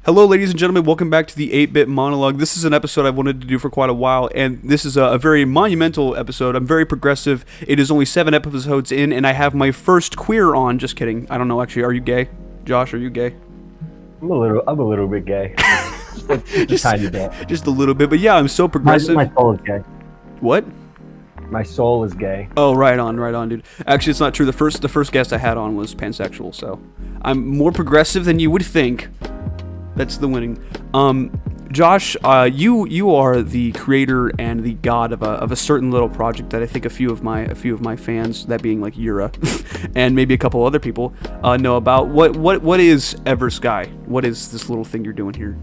Hello, ladies and gentlemen. Welcome back to the 8-Bit Monologue. This is an episode I've wanted to do for quite a while, and this is a very monumental episode. I'm very progressive. It is only 7 episodes in, and I have my first queer on. Just kidding. I don't know, actually. Are you gay? Josh, are you gay? I'm a little bit gay. just a tiny bit. Just a little bit, but yeah, I'm so progressive. My soul is gay. What? My soul is gay. Oh, right on, dude. Actually, it's not true. The first guest I had on was pansexual, so I'm more progressive than you would think. That's the winning. Josh, you are the creator and the god of a certain little project that I think a few of my fans, that being like Yura, and maybe a couple other people, know about. What is Eversky? What is this little thing you're doing here?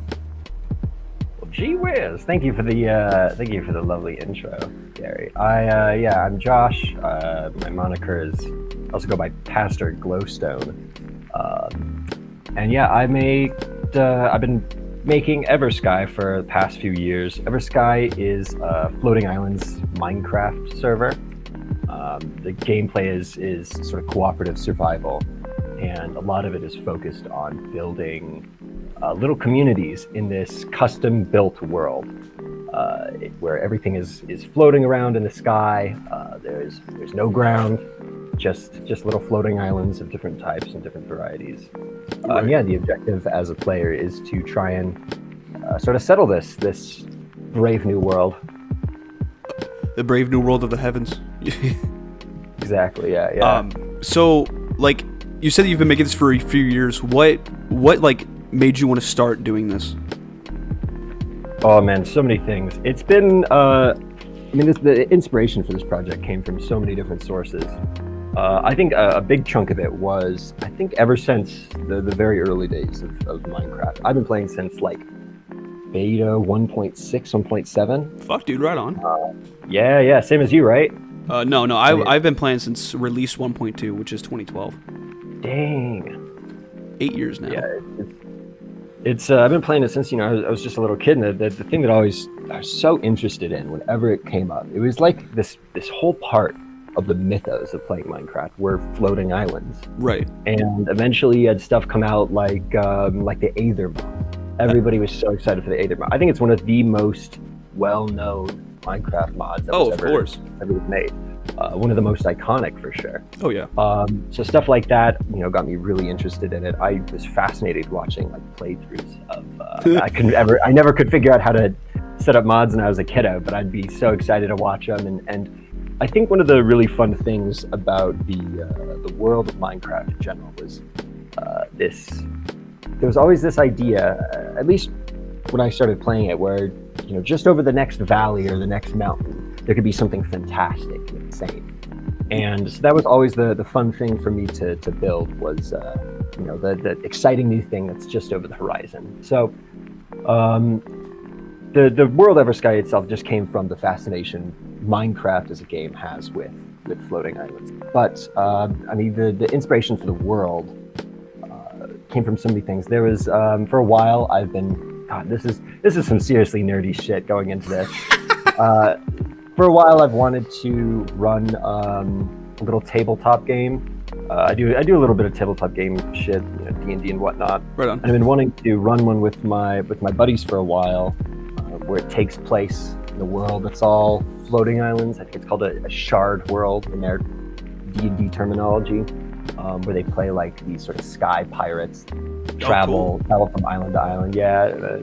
Well, gee whiz! Thank you for the lovely intro, Gary. I'm Josh. My moniker is I also go by Pastor Glowstone. And yeah, I've been making Eversky for the past few years. Eversky is a Floating Islands Minecraft server. The gameplay is sort of cooperative survival, and a lot of it is focused on building little communities in this custom-built world, where everything is floating around in the sky. There's no ground, just little floating islands of different types and different varieties. The objective as a player is to try and sort of settle this brave new world. The brave new world of the heavens. Exactly. Yeah. So, like, you said that you've been making this for a few years. What like made you want to start doing this? Oh man, so many things. It's been. The inspiration for this project came from so many different sources. I think a big chunk of it was, ever since the very early days of Minecraft. I've been playing since like beta 1.6, 1.7. Fuck, dude, right on. Yeah, same as you, right? No, I've been playing since release 1.2, which is 2012. Dang. 8 years now. Yeah, it's I've been playing it since, I was just a little kid, and the thing that I was so interested in whenever it came up, it was like this whole part of the mythos of playing Minecraft were floating islands. Right. And eventually you had stuff come out like the Aether mod. Everybody was so excited for the Aether mod. I think it's one of the most well-known Minecraft mods that was ever made. One of the most iconic for sure. Oh yeah. So stuff like that, got me really interested in it. I was fascinated watching like playthroughs of I never could figure out how to set up mods when I was a kiddo, but I'd be so excited to watch them. And I think one of the really fun things about the world of Minecraft in general was there was always this idea, at least when I started playing it, where just over the next valley or the next mountain, there could be something fantastic and insane. And so that was always the fun thing for me to build was the exciting new thing that's just over the horizon. So the world Eversky itself just came from the fascination Minecraft as a game has with floating islands. But the inspiration for the world came from so many things. There was for a while I've been this is some seriously nerdy shit going into this. For a while I've wanted to run a little tabletop game. I do a little bit of tabletop game shit, D&D and whatnot. Right on. And I've been wanting to run one with my buddies for a while, where it takes place in a world that's all floating islands. I think it's called a shard world in their D&D terminology, where they play like these sort of sky pirates, travel from island to island. Yeah,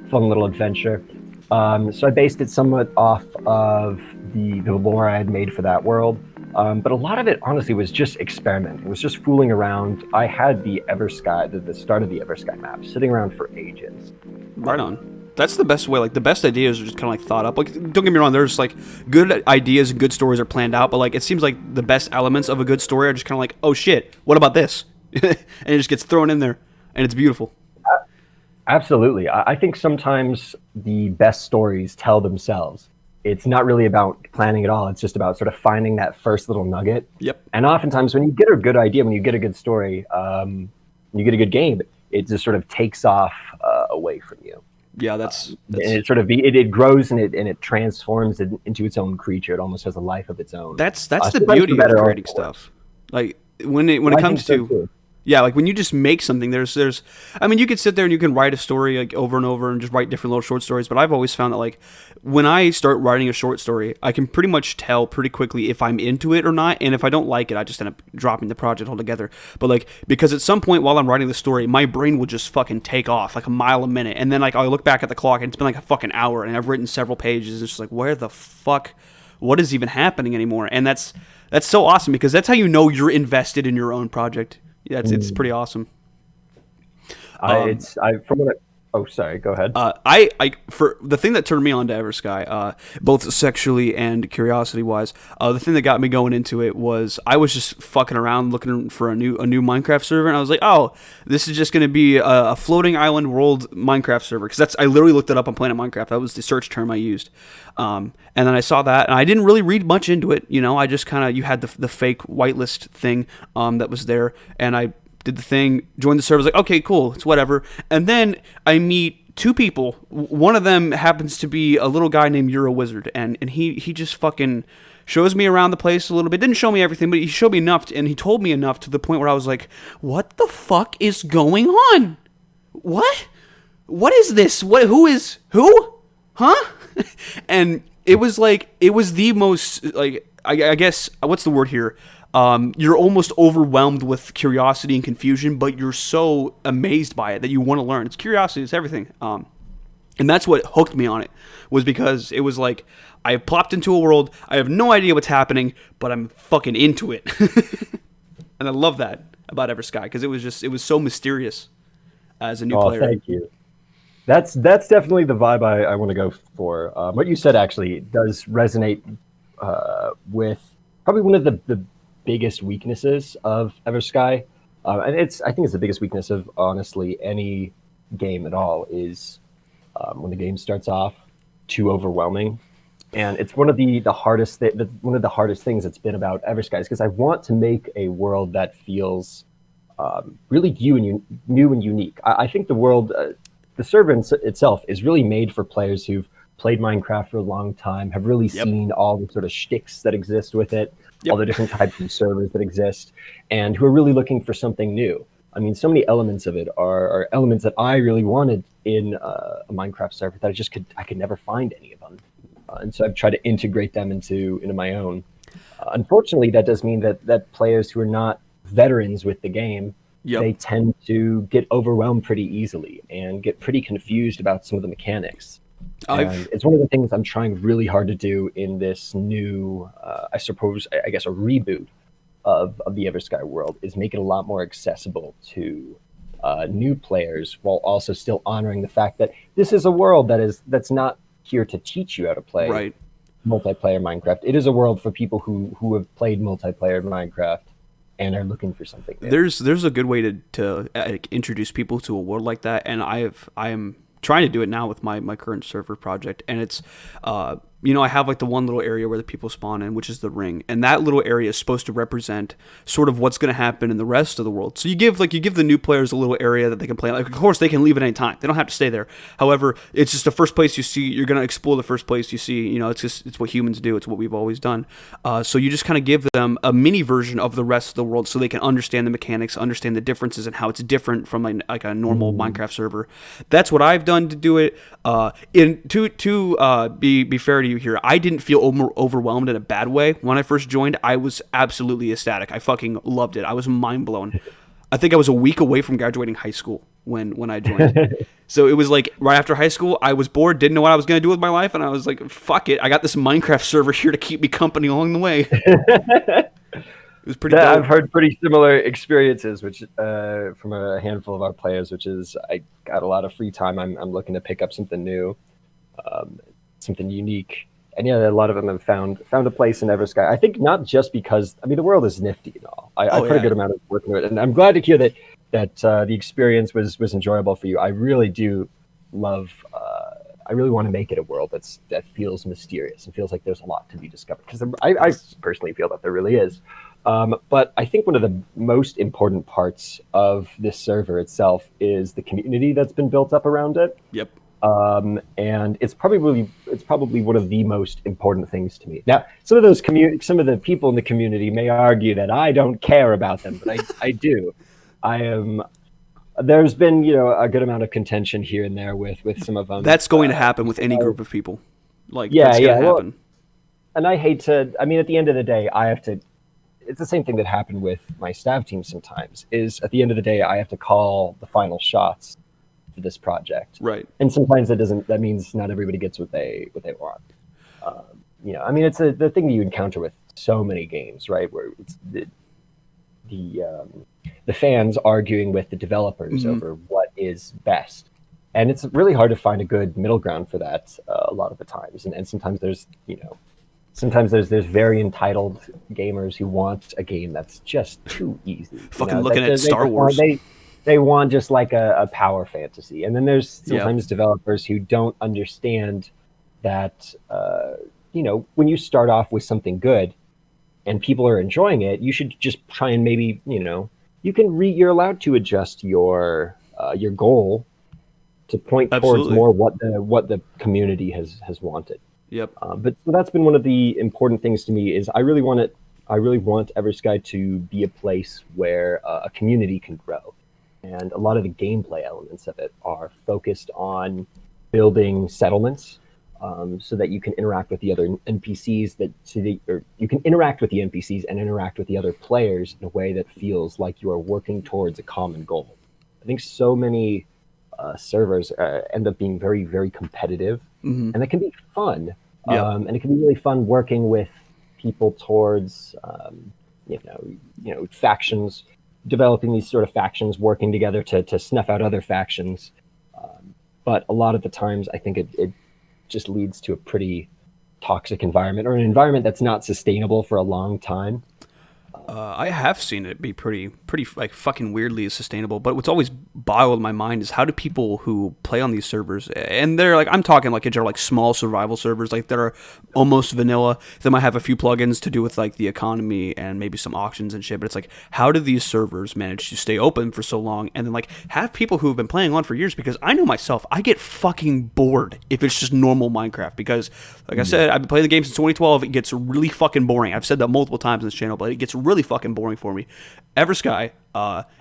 fun little adventure. So I based it somewhat off of the lore I had made for that world. But a lot of it, honestly, was just experiment. It was just fooling around. I had the Eversky, the start of the Eversky map, sitting around for ages. Right on. That's the best way. Like, the best ideas are just kind of like thought up. Like, don't get me wrong, there's like good ideas and good stories are planned out, but like it seems like the best elements of a good story are just kind of like, oh shit, what about this? And it just gets thrown in there, and it's beautiful. Absolutely. I think sometimes the best stories tell themselves. It's not really about planning at all. It's just about sort of finding that first little nugget. Yep. And oftentimes when you get a good idea, when you get a good story, when you get a good game, it just sort of takes off away from you. Yeah, that's and it sort of it grows and it transforms it into its own creature. It almost has a life of its own. That's the beauty of creating stuff. Like when it comes to Yeah, like when you just make something, there's I mean, you could sit there and you can write a story like over and over and just write different little short stories, but I've always found that like when I start writing a short story, I can pretty much tell pretty quickly if I'm into it or not, and if I don't like it, I just end up dropping the project altogether. But like because at some point while I'm writing the story, my brain will just fucking take off like a mile a minute, and then like I'll look back at the clock and it's been like a fucking hour and I've written several pages. It's just like where the fuck what is even happening anymore? And that's so awesome because that's how you know you're invested in your own project. Yeah, it's pretty awesome. From what oh, sorry, go ahead. I for the thing that turned me on to Eversky, both sexually and curiosity wise, the thing that got me going into it was I was just fucking around looking for a new Minecraft server, and I was like, oh, this is just going to be a floating island world Minecraft server, because I literally looked it up on Planet Minecraft. That was the search term I used, and then I saw that, and I didn't really read much into it. You know, I just kind of you had the fake whitelist thing that was there, and I did the thing, joined the server, was like, okay, cool, it's whatever. And then I meet two people. One of them happens to be a little guy named Euro Wizard, and he just fucking shows me around the place a little bit. Didn't show me everything, but he showed me enough, and he told me enough to the point where I was like, what the fuck is going on? What is this? Who? Huh? And it was the most, like, I guess, what's the word here? You're almost overwhelmed with curiosity and confusion, but you're so amazed by it that you want to learn. It's curiosity, it's everything. And that's what hooked me on it, was because it was like, I plopped into a world, I have no idea what's happening, but I'm fucking into it. And I love that about Eversky, because it was so mysterious as a new player. Thank you. That's definitely the vibe I want to go for. What you said actually does resonate with probably one of the biggest weaknesses of Eversky, and I think it's the biggest weakness of honestly any game at all, is when the game starts off too overwhelming. And it's one of the hardest things that's been about Eversky, because I want to make a world that feels really new and unique. I think the world, the server itself is really made for players who've played Minecraft for a long time, have really seen all the sort of shticks that exist with it, all the different types of servers that exist, and who are really looking for something new. I mean, so many elements of it are elements that I really wanted in a Minecraft server that I could never find any of them. And so I've tried to integrate them into my own. Unfortunately, that does mean that players who are not veterans with the game, they tend to get overwhelmed pretty easily and get pretty confused about some of the mechanics. And it's one of the things I'm trying really hard to do in this new, I guess, a reboot of the Eversky world, is make it a lot more accessible to new players, while also still honoring the fact that this is a world that's not here to teach you how to play multiplayer Minecraft. It is a world for people who have played multiplayer Minecraft and are looking for something new. There's a good way to introduce people to a world like that, and I am trying to do it now with my current server project, and it's I have like the one little area where the people spawn in, which is the ring, and that little area is supposed to represent sort of what's going to happen in the rest of the world. So you give the new players a little area that they can play. Like, of course, they can leave at any time; they don't have to stay there. However, it's just the first place you see. You're going to explore the first place you see. You know, it's what humans do. It's what we've always done. So you just kind of give them a mini version of the rest of the world, so they can understand the mechanics, understand the differences, and how it's different from like a normal Minecraft server. That's what I've done to do it. Be fair to you here, I didn't feel overwhelmed in a bad way. When I first joined, I was absolutely ecstatic. I fucking loved it. I was mind blown. I think I was a week away from graduating high school when I joined. So it was like right after high school, I was bored, didn't know what I was going to do with my life, and I was like, fuck it. I got this Minecraft server here to keep me company along the way. It was pretty dope. I've heard pretty similar experiences, which from a handful of our players, which is I got a lot of free time. I'm looking to pick up something new, something unique. And yeah, a lot of them have found a place in Eversky. I think not just because, I mean, the world is nifty and all. I put a good amount of work into it, and I'm glad to hear that the experience was enjoyable for you. I really do love. I really want to make it a world that feels mysterious and feels like there's a lot to be discovered, because I personally feel that there really is. But I think one of the most important parts of this server itself is the community that's been built up around it. Yep. And it's probably one of the most important things to me. Now, some of the people in the community may argue that I don't care about them, but I do. I am. There's been, a good amount of contention here and there with some of them. That's going to happen with any group of people. Like, yeah, that's going to Well, happen. and I hate to. I mean, at the end of the day, I have to. It's the same thing that happened with my staff team sometimes. Is at the end of the day, I have to call the final shots for this project. Right. And sometimes that doesn't. That means not everybody gets what they want. I mean, it's the thing that you encounter with so many games, right? Where it's the fans arguing with the developers over what is best, and it's really hard to find a good middle ground for that a lot of the times. And sometimes there's there's very entitled gamers who want a game that's just too easy. Fucking looking at Star Wars. They want just like a power fantasy, and then there's sometimes developers who don't understand that when you start off with something good and people are enjoying it, you should just try and maybe you're allowed to adjust your goal to point towards more what the community has wanted. Yep. But so that's been one of the important things to me is I really want Eversky to be a place where a community can grow, and a lot of the gameplay elements of it are focused on building settlements. So that you can interact with the other NPCs, you can interact with the NPCs and interact with the other players in a way that feels like you are working towards a common goal. I think so many servers end up being very, very competitive, and it can be fun. And it can be really fun working with people towards, factions, developing these sort of factions, working together to snuff out other factions. But a lot of the times, I think it just leads to a pretty toxic environment, or an environment that's not sustainable for a long time. I have seen it be pretty like fucking weirdly sustainable, but what's always boggled my mind is how do people who play on these servers, and they're like, I'm talking like they're like small survival servers, like that are almost vanilla, that might have a few plugins to do with like the economy and maybe some auctions and shit, but it's like, how do these servers manage to stay open for so long and then like have people who have been playing on for years? Because I know myself, I get fucking bored if it's just normal Minecraft, because like I said, I've been playing the game since 2012. It gets really fucking boring. I've said that multiple times in this channel, but it gets really fucking boring for me. Eversky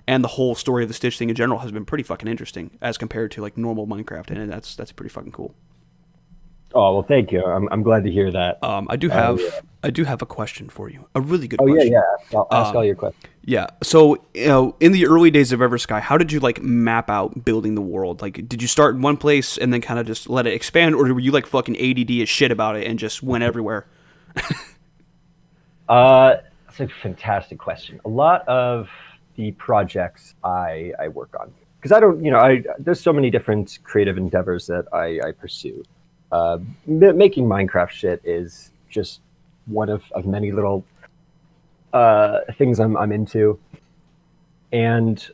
and the whole story of the Stitch thing in general has been pretty fucking interesting as compared to like normal Minecraft, and that's pretty fucking cool. Oh well, thank you. I'm glad to hear that. I do have a question for you. A really good question. Yeah. I'll ask all your questions. Yeah. So, in the early days of Eversky, how did you like map out building the world? Like, did you start in one place and then kind of just let it expand, or were you like fucking ADD as shit about it and just went everywhere? That's a fantastic question. A lot of the projects I work on, because I don't, there's so many different creative endeavors that I pursue. Making Minecraft shit is just one of many little things I'm into. And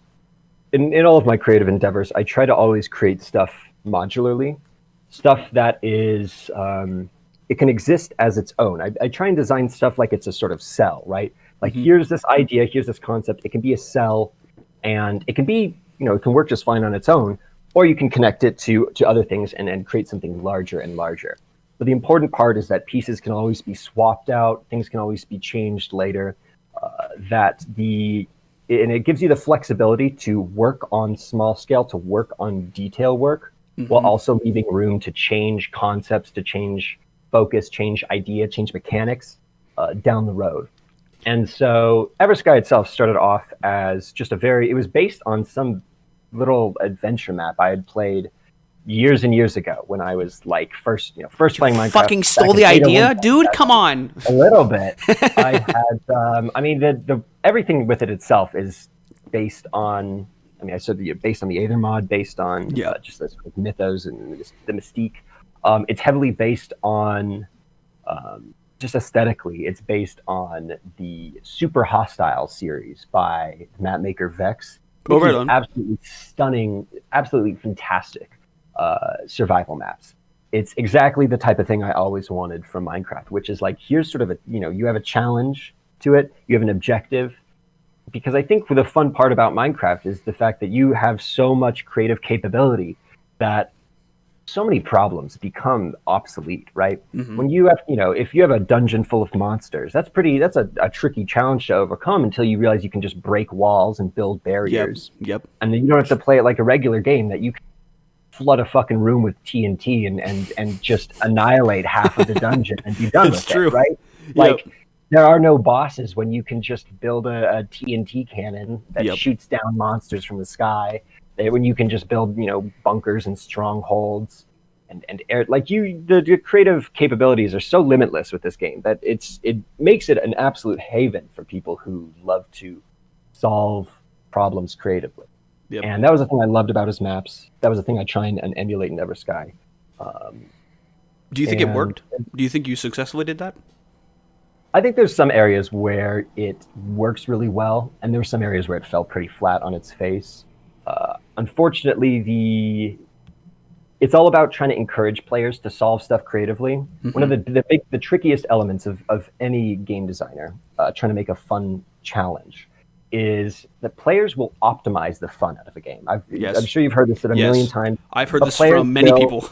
in all of my creative endeavors, I try to always create stuff modularly, stuff that is, it can exist as its own. I try and design stuff like it's a sort of cell, right? Like here's this idea, here's this concept. It can be a cell, and it can be, it can work just fine on its own, or you can connect it to other things and create something larger and larger. But the important part is that pieces can always be swapped out, things can always be changed later, and it gives you the flexibility to work on small scale, to work on detail work, while also leaving room to change concepts, to change focus, change idea, change mechanics down the road. And so Eversky itself started off as just it was based on some little adventure map I had played years and years ago when I was like first playing Minecraft. Fucking stole the idea, dude. Come on. A little bit. I had, the everything with it itself is based on. I mean, I said based on the Aether mod, based on just this mythos and the mystique. It's heavily based on. Just aesthetically, it's based on the Super Hostile series by mapmaker Vex. Which is absolutely stunning, absolutely fantastic survival maps. It's exactly the type of thing I always wanted from Minecraft, which is like, here's sort of you have a challenge to it, you have an objective. Because I think the fun part about Minecraft is the fact that you have so much creative capability that so many problems become obsolete, right? Mm-hmm. When you have, if you have a dungeon full of monsters, that's a tricky challenge to overcome until you realize you can just break walls and build Yep. barriers. Yep. And then you don't have to play it like a regular game that you can flood a fucking room with TNT and just annihilate half of the dungeon and be done It's with true. it, right? Yep. Like, there are no bosses when you can just build a TNT cannon that Yep. shoots down monsters from the sky. When you can just build, bunkers and strongholds and air, like the creative capabilities are so limitless with this game that it makes it an absolute haven for people who love to solve problems creatively. Yep. And that was the thing I loved about his maps. That was the thing I try and emulate in Eversky. Do you think it and worked? Do you think you successfully did that? I think there's some areas where it works really well, and there were some areas where it fell pretty flat on its face. Unfortunately, it's all about trying to encourage players to solve stuff creatively. Mm-hmm. One of the trickiest elements of any game designer trying to make a fun challenge is that players will optimize the fun out of a game. I'm sure you've heard this a million times. I've heard this from many people.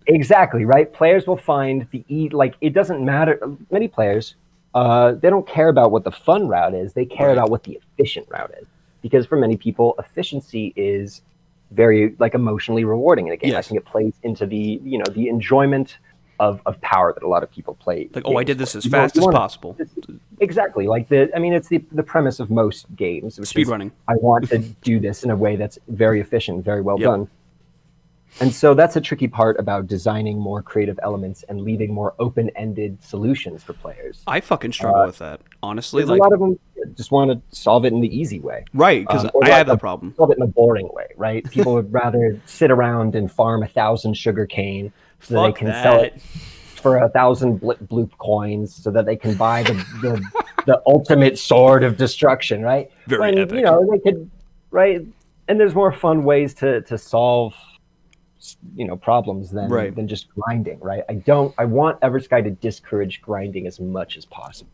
Exactly, right? Players will find it doesn't matter. Many players, they don't care about what the fun route is. They care about what the efficient route is. Because for many people, efficiency is very emotionally rewarding in a game. I think it plays into the enjoyment of power that a lot of people play. Like, I did this as fast as possible. Exactly. It's the premise of most games. Speedrunning. I want to do this in a way that's very efficient, very well done. And so that's a tricky part about designing more creative elements and leaving more open-ended solutions for players. I fucking struggle with that, honestly. A lot of them just want to solve it in the easy way. Right, because I have that problem. Solve it in a boring way, right? People would rather sit around and farm 1,000 sugar cane so that they can sell it for 1,000 bloop coins so that they can buy the ultimate sword of destruction, right? Very epic. They could, right? And there's more fun ways to solve problems than just grinding, right? I want Eversky to discourage grinding as much as possible.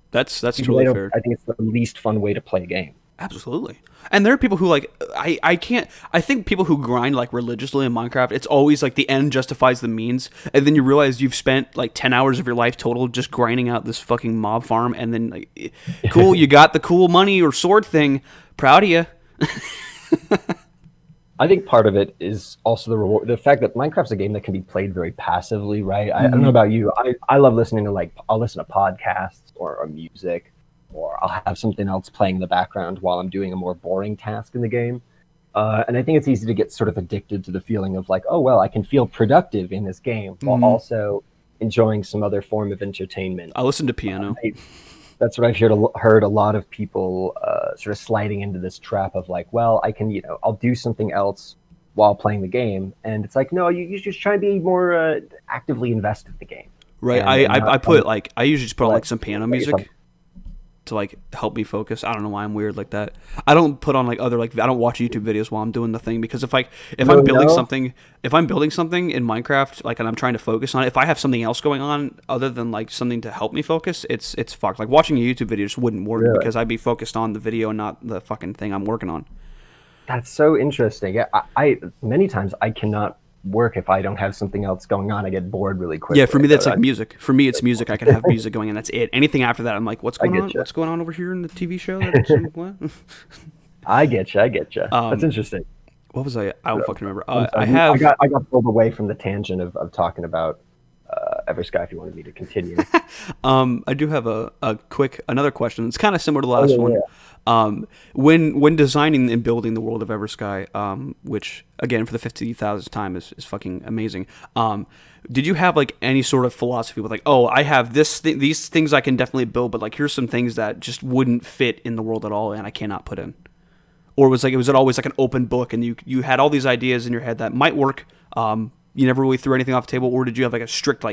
That's totally fair. I think it's the least fun way to play a game. Absolutely. And there are people who I think people who grind religiously in Minecraft, it's always the end justifies the means, and then you realize you've spent 10 hours of your life total just grinding out this fucking mob farm, and then cool, you got the cool money or sword thing, proud of you. I think part of it is also the fact that Minecraft's a game that can be played very passively, right? I don't know about you. I love listening to I'll listen to podcasts or music, or I'll have something else playing in the background while I'm doing a more boring task in the game. And I think it's easy to get sort of addicted to the feeling of I can feel productive in this game while also enjoying some other form of entertainment. I listen to piano. That's what I've heard a lot of people sort of sliding into this trap of I can, I'll do something else while playing the game. And it's no, you just try to be more actively invested in the game. Right. I usually just put on some piano music to help me focus. I don't know why I'm weird like that. I don't put on other I don't watch YouTube videos while I'm doing the thing, because if I'm building something in Minecraft and I'm trying to focus on it, if I have something else going on other than something to help me focus, it's fucked. Watching a YouTube video just wouldn't work because I'd be focused on the video and not the fucking thing I'm working on. That's so interesting. Yeah, I many times I cannot work if I don't have something else going on. I get bored really quickly. Yeah, for me that's music. For me it's music. I can have music going and that's it. Anything after that I'm what's going on? What's going on over here in the TV show? What? I get you. That's interesting. What was I don't fucking remember. I got pulled away from the tangent of talking about Eversky if you wanted me to continue. I do have another question. It's kind of similar to the last one. Yeah. When designing and building the world of Eversky, which again for the 50,000th time is fucking amazing. Did you have any sort of philosophy with I have these things I can definitely build, but here's some things that just wouldn't fit in the world at all and I cannot put in? Or was it always an open book and you had all these ideas in your head that might work? You never really threw anything off the table, or did you have a strict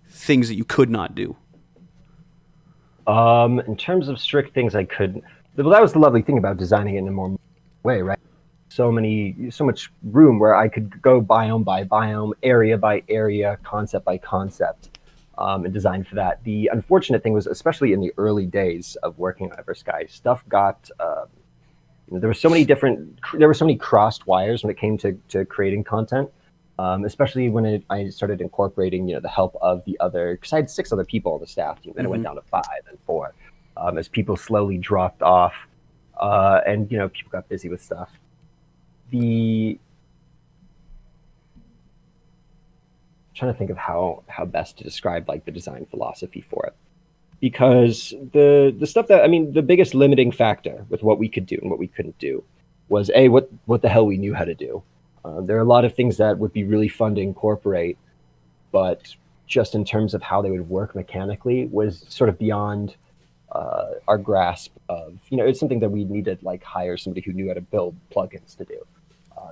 things that you could not do? In terms of strict things I couldn't. Well, that was the lovely thing about designing it in a more way, right? So much room where I could go biome by biome, area by area, concept by concept, and design for that. The unfortunate thing was, especially in the early days of working on Eversky, stuff got. There were so many crossed wires when it came to creating content. especially when I started incorporating, the help of the other, because I had 6 other people on the staff team, then it went down to 5 and 4, as people slowly dropped off, and people got busy with stuff. I'm trying to think of how best to describe like the design philosophy for it, because the stuff that the biggest limiting factor with what we could do and what we couldn't do was what the hell we knew how to do. There are a lot of things that would be really fun to incorporate, but just in terms of how they would work mechanically was sort of beyond our grasp of, it's something that we need to like hire somebody who knew how to build plugins to do.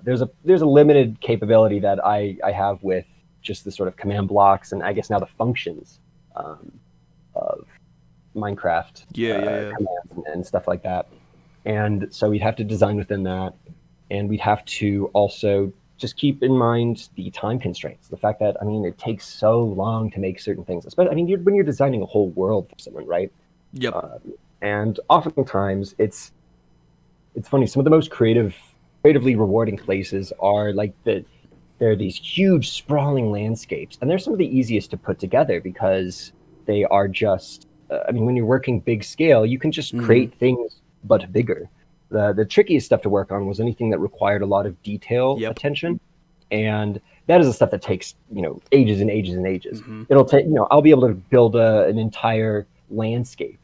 There's a limited capability that I have with just the sort of command blocks and I guess now the functions of Minecraft commands and stuff like that. And so we'd have to design within that. And we'd have to also just keep in mind the time constraints. The fact that, it takes so long to make certain things. Especially, when you're designing a whole world for someone, right? Yep. And oftentimes, it's funny. Some of the most creatively rewarding places are like there are these huge sprawling landscapes. And they're some of the easiest to put together because they are just, when you're working big scale, you can just create things, but bigger. The trickiest stuff to work on was anything that required a lot of detail attention, and that is the stuff that takes ages and ages and ages. It'll take I'll be able to build an entire landscape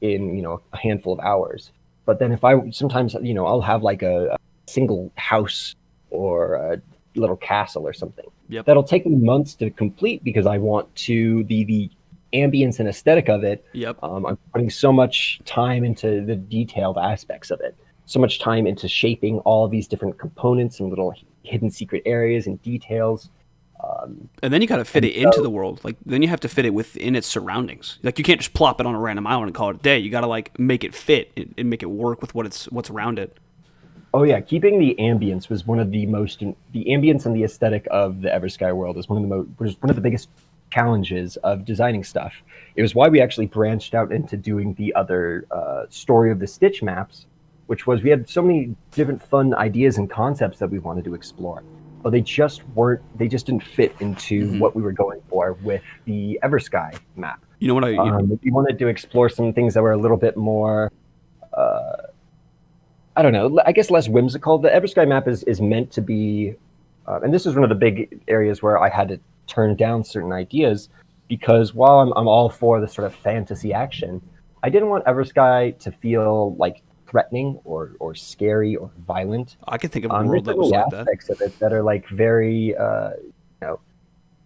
in a handful of hours, but then if I sometimes I'll have like a single house or a little castle or something that'll take me months to complete because I want to the ambience and aesthetic of it. I'm putting so much time into the detailed aspects of it. So much time into shaping all of these different components and little hidden secret areas and details. And then you got to fit it into the world. Like then you have to fit it within its surroundings. Like you can't just plop it on a random island and call it a day. You got to like make it fit and make it work with what's around it. Oh yeah, keeping the ambience was one of the ambience and the aesthetic of the Eversky world was one of the biggest challenges of designing stuff. It was why we actually branched out into doing the other story of the Stitch maps, which was we had so many different fun ideas and concepts that we wanted to explore, but they just didn't fit into what we were going for with the Eversky map. You know what we wanted to explore some things that were a little bit more, I don't know, I guess less whimsical. The Eversky map is meant to be, and this is one of the big areas where I had to turn down certain ideas, because while I'm all for the sort of fantasy action, I didn't want Eversky to feel like threatening or scary or violent. I can think of a world that was like that. Aspects of it that are like very,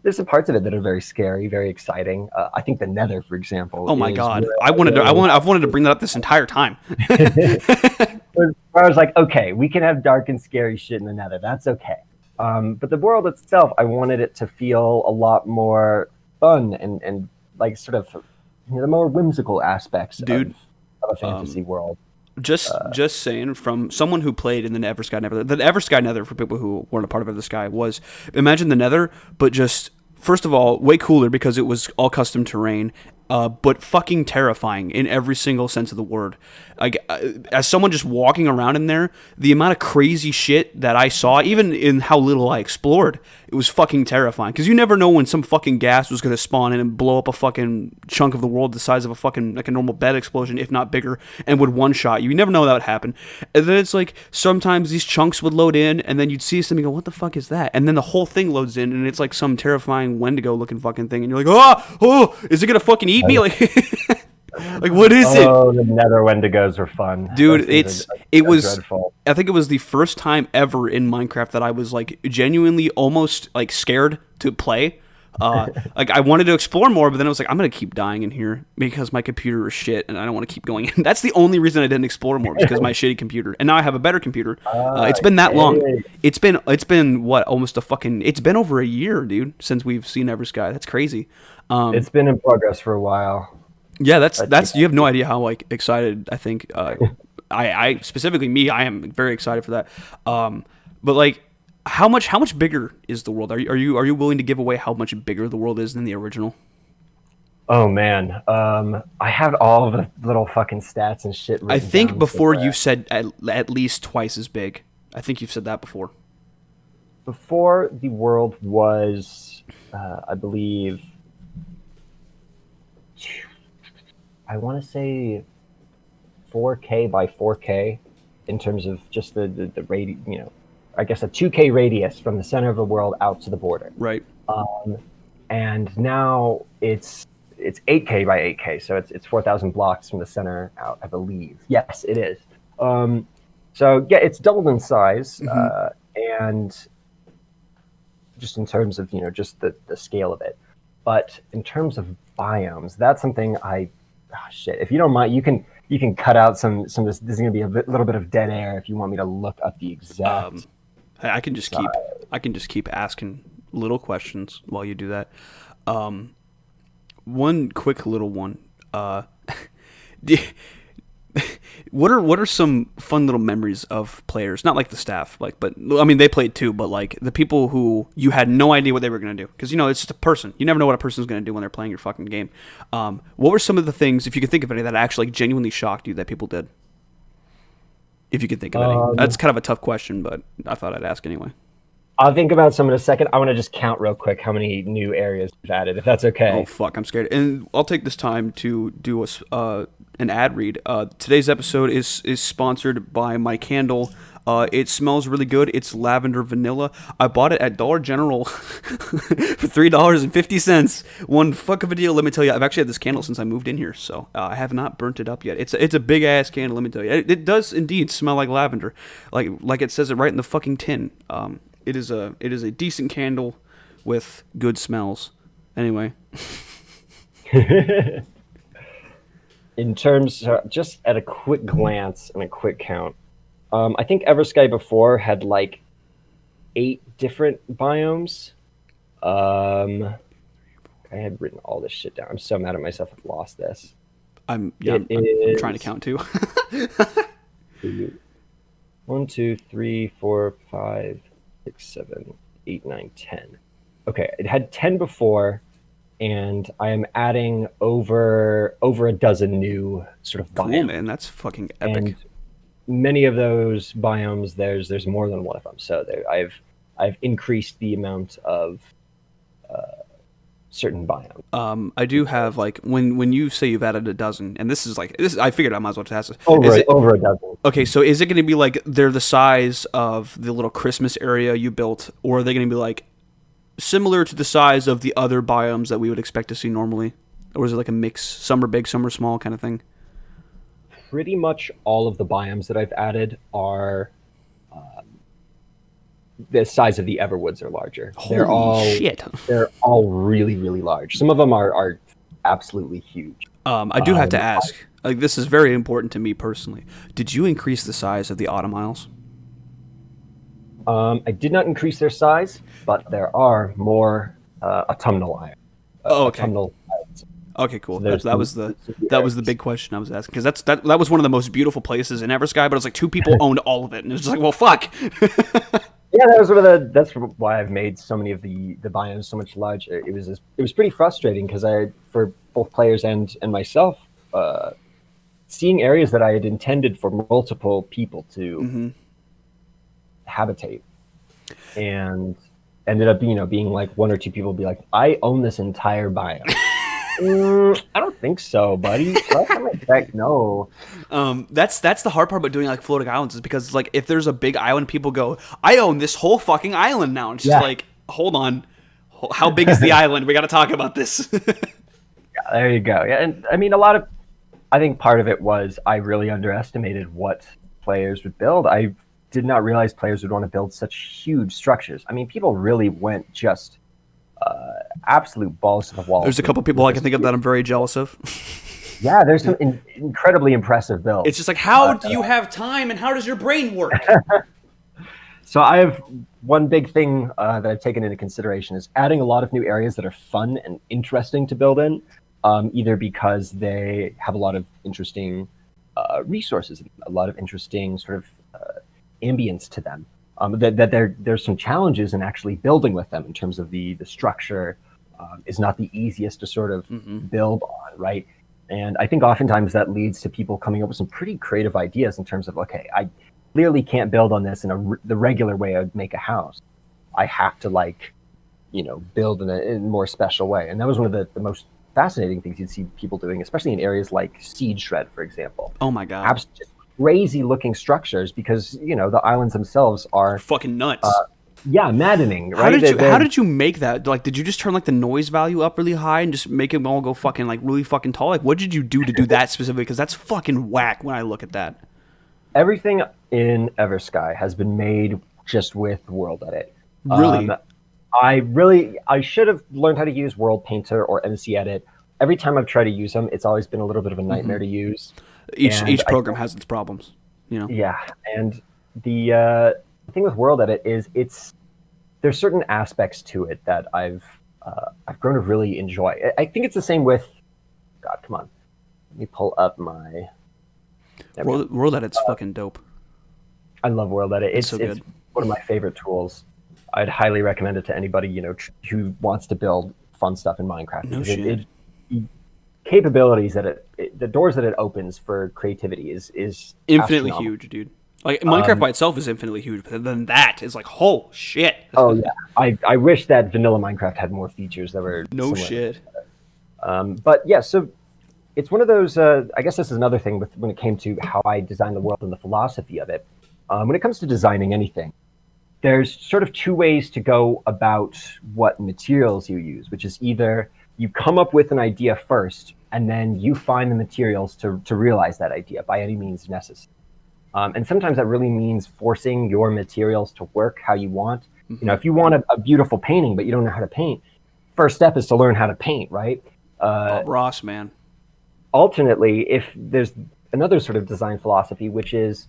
there's some parts of it that are very scary, very exciting. I think the Nether, for example. Oh my God, I've wanted to bring that up this entire time. Where I was like, okay, we can have dark and scary shit in the Nether. That's okay. But the world itself, I wanted it to feel a lot more fun and like sort of the more whimsical aspects of a fantasy world. Just saying, from someone who played in the Eversky Nether. The Eversky Nether, for people who weren't a part of Eversky, was, imagine the Nether, but just, first of all, way cooler because it was all custom terrain, but fucking terrifying in every single sense of the word. Like, as someone just walking around in there, the amount of crazy shit that I saw, even in how little I explored, it was fucking terrifying. Because you never know when some fucking gas was going to spawn in and blow up a fucking chunk of the world the size of a fucking, like a normal bed explosion, if not bigger, and would one-shot you. You never know that would happen. And then it's like, sometimes these chunks would load in, and then you'd see something and go, what the fuck is that? And then the whole thing loads in, and it's like some terrifying Wendigo-looking fucking thing, and you're like, oh, is it going to fucking eat me? Like, like, what is it? Oh, the Nether Wendigos are fun. Dude, it was dreadful. I think it was the first time ever in Minecraft that I was like genuinely almost like scared to play. Like I wanted to explore more, but then I was like, I'm gonna keep dying in here because my computer is shit and I don't want to keep going in. That's the only reason I didn't explore more, because my shitty computer. And now I have a better computer. It's been that long. It's been what, almost it's been over a year, dude, since we've seen Eversky. That's crazy. It's been in progress for a while. Yeah, that's you have no idea how like excited I think I specifically me, I am very excited for that. But like how much bigger is the world? Are you willing to give away how much bigger the world is than the original? Oh man, I have all the little fucking stats and shit. I think before you've said at least twice as big. I think you've said that before. before the world was, I believe, I want to say 4K by 4K in terms of just the I guess a 2K radius from the center of the world out to the border. Right. And now it's 8K by 8K, so it's 4,000 blocks from the center out, I believe. Yes, it is. So yeah, it's doubled in size, and just in terms of just the scale of it. But in terms of biomes, that's something shit. If you don't mind, you can cut out some of this. This is gonna be little bit of dead air if you want me to look up the exact. I can just keep asking little questions while you do that. One quick little one. What are some fun little memories of players? Not like the staff, but I mean they played too, but like the people who you had no idea what they were gonna do, because it's just a person. You never know what a person's gonna do when they're playing your fucking game. What were some of the things, if you could think of any, that actually genuinely shocked you that people did? If you could think of any, that's kind of a tough question, but I thought I'd ask anyway. I'll think about some in a second. I want to just count real quick how many new areas we've added, if that's okay. Oh, fuck, I'm scared. And I'll take this time to do an ad read. Today's episode is sponsored by my candle. It smells really good. It's lavender vanilla. I bought it at Dollar General for $3.50. One fuck of a deal. Let me tell you, I've actually had this candle since I moved in here, so I have not burnt it up yet. It's a big ass candle. Let me tell you, it does indeed smell like lavender, like it says it right in the fucking tin. It is a decent candle with good smells. Anyway. In terms, just at a quick glance and a quick count, I think Eversky before had like 8 different biomes. I had written all this shit down. I'm so mad at myself. I've lost this. I'm trying to count too. 1, 2, 3, 4, 5, 6, 7, 8, 9, 10. Okay, it had 10 before, and I am adding over a dozen new sort of biomes. Cool, man. That's fucking epic. And many of those biomes, there's more than one of them. So I've increased the amount of certain biomes. I do have, like, when you say you've added a dozen, and this is I figured I might as well just ask this. Over a dozen. Okay, so is it going to be like they're the size of the little Christmas area you built, or are they going to be like similar to the size of the other biomes that we would expect to see normally? Or is it like a mix, some are big, some are small kind of thing? Pretty much all of the biomes that I've added are the size of the Everwoods are larger. Holy shit. They're all really, really large. Some of them are absolutely huge. I do have to ask, like, this is very important to me personally. Did you increase the size of the autumn isles? I did not increase their size, but there are more autumnal isles. Okay. Autumnal isles. Okay, cool. That was the big question I was asking, because that was one of the most beautiful places in Eversky, but it was like 2 people owned all of it, and it was just like, well, fuck. Yeah, that's why I've made so many of the biomes so much larger. It was pretty frustrating because for both players and myself, seeing areas that I had intended for multiple people to habitate, and ended up being like 1 or 2 people be like, I own this entire biome. I don't think so, buddy. Last time I checked, no. That's the hard part about doing like floating islands, is because like if there's a big island, people go, I own this whole fucking island now. And it's just like, hold on, how big is the island? We got to talk about this. Yeah, there you go. Yeah, and I mean, I think part of it was I really underestimated what players would build. I did not realize players would want to build such huge structures. I mean, people really went just absolute balls to the wall. There's a couple people I can think of that I'm very jealous of. Yeah, there's some incredibly impressive builds. It's just like, how do you have time, and how does your brain work? So I have one big thing that I've taken into consideration is adding a lot of new areas that are fun and interesting to build in, either because they have a lot of interesting resources, a lot of interesting sort of ambience to them. That there's some challenges in actually building with them in terms of the structure is not the easiest to sort of build on, right? And I think oftentimes that leads to people coming up with some pretty creative ideas in terms of, okay, I clearly can't build on this in the regular way I would make a house. I have to like, build in a more special way. And that was one of the most fascinating things you'd see people doing, especially in areas like Seed Shred, for example. Oh my god. Just crazy looking structures because, the islands themselves are, Fucking nuts. yeah, maddening, How right? did you how did you make that? Like, did you just turn like the noise value up really high and just make them all go fucking like really fucking tall? Like, what did you do to do that specifically? Because that's fucking whack when I look at that. Everything in Eversky has been made just with World Edit. Really, I should have learned how to use World Painter or MC Edit. Every time I've tried to use them, it's always been a little bit of a nightmare to use. each And each program has its problems. You know. yeah, and the thing with World Edit is there's certain aspects to it that I've grown to really enjoy. I think it's the same with God. Come on, let me pull up my. World Edit's fucking dope. I love World Edit. It's so good. one of my favorite tools. I'd highly recommend it to anybody who wants to build fun stuff in Minecraft. No shit. Capabilities that the doors that it opens for creativity is Infinitely astronomical. huge, dude. Like Minecraft by itself is infinitely huge, but then that is like, oh shit. Oh yeah, I wish that vanilla Minecraft had more features that were No similar. shit. But yeah, so it's one of those. I guess this is another thing when it came to how I designed the world and the philosophy of it. When it comes to designing anything, there's sort of two ways to go about what materials you use, which is either you come up with an idea first, and then you find the materials to realize that idea by any means necessary. And sometimes that really means forcing your materials to work how you want. If you want a beautiful painting, but you don't know how to paint, first step is to learn how to paint, right? Bob Ross, man. Alternately, if there's another sort of design philosophy, which is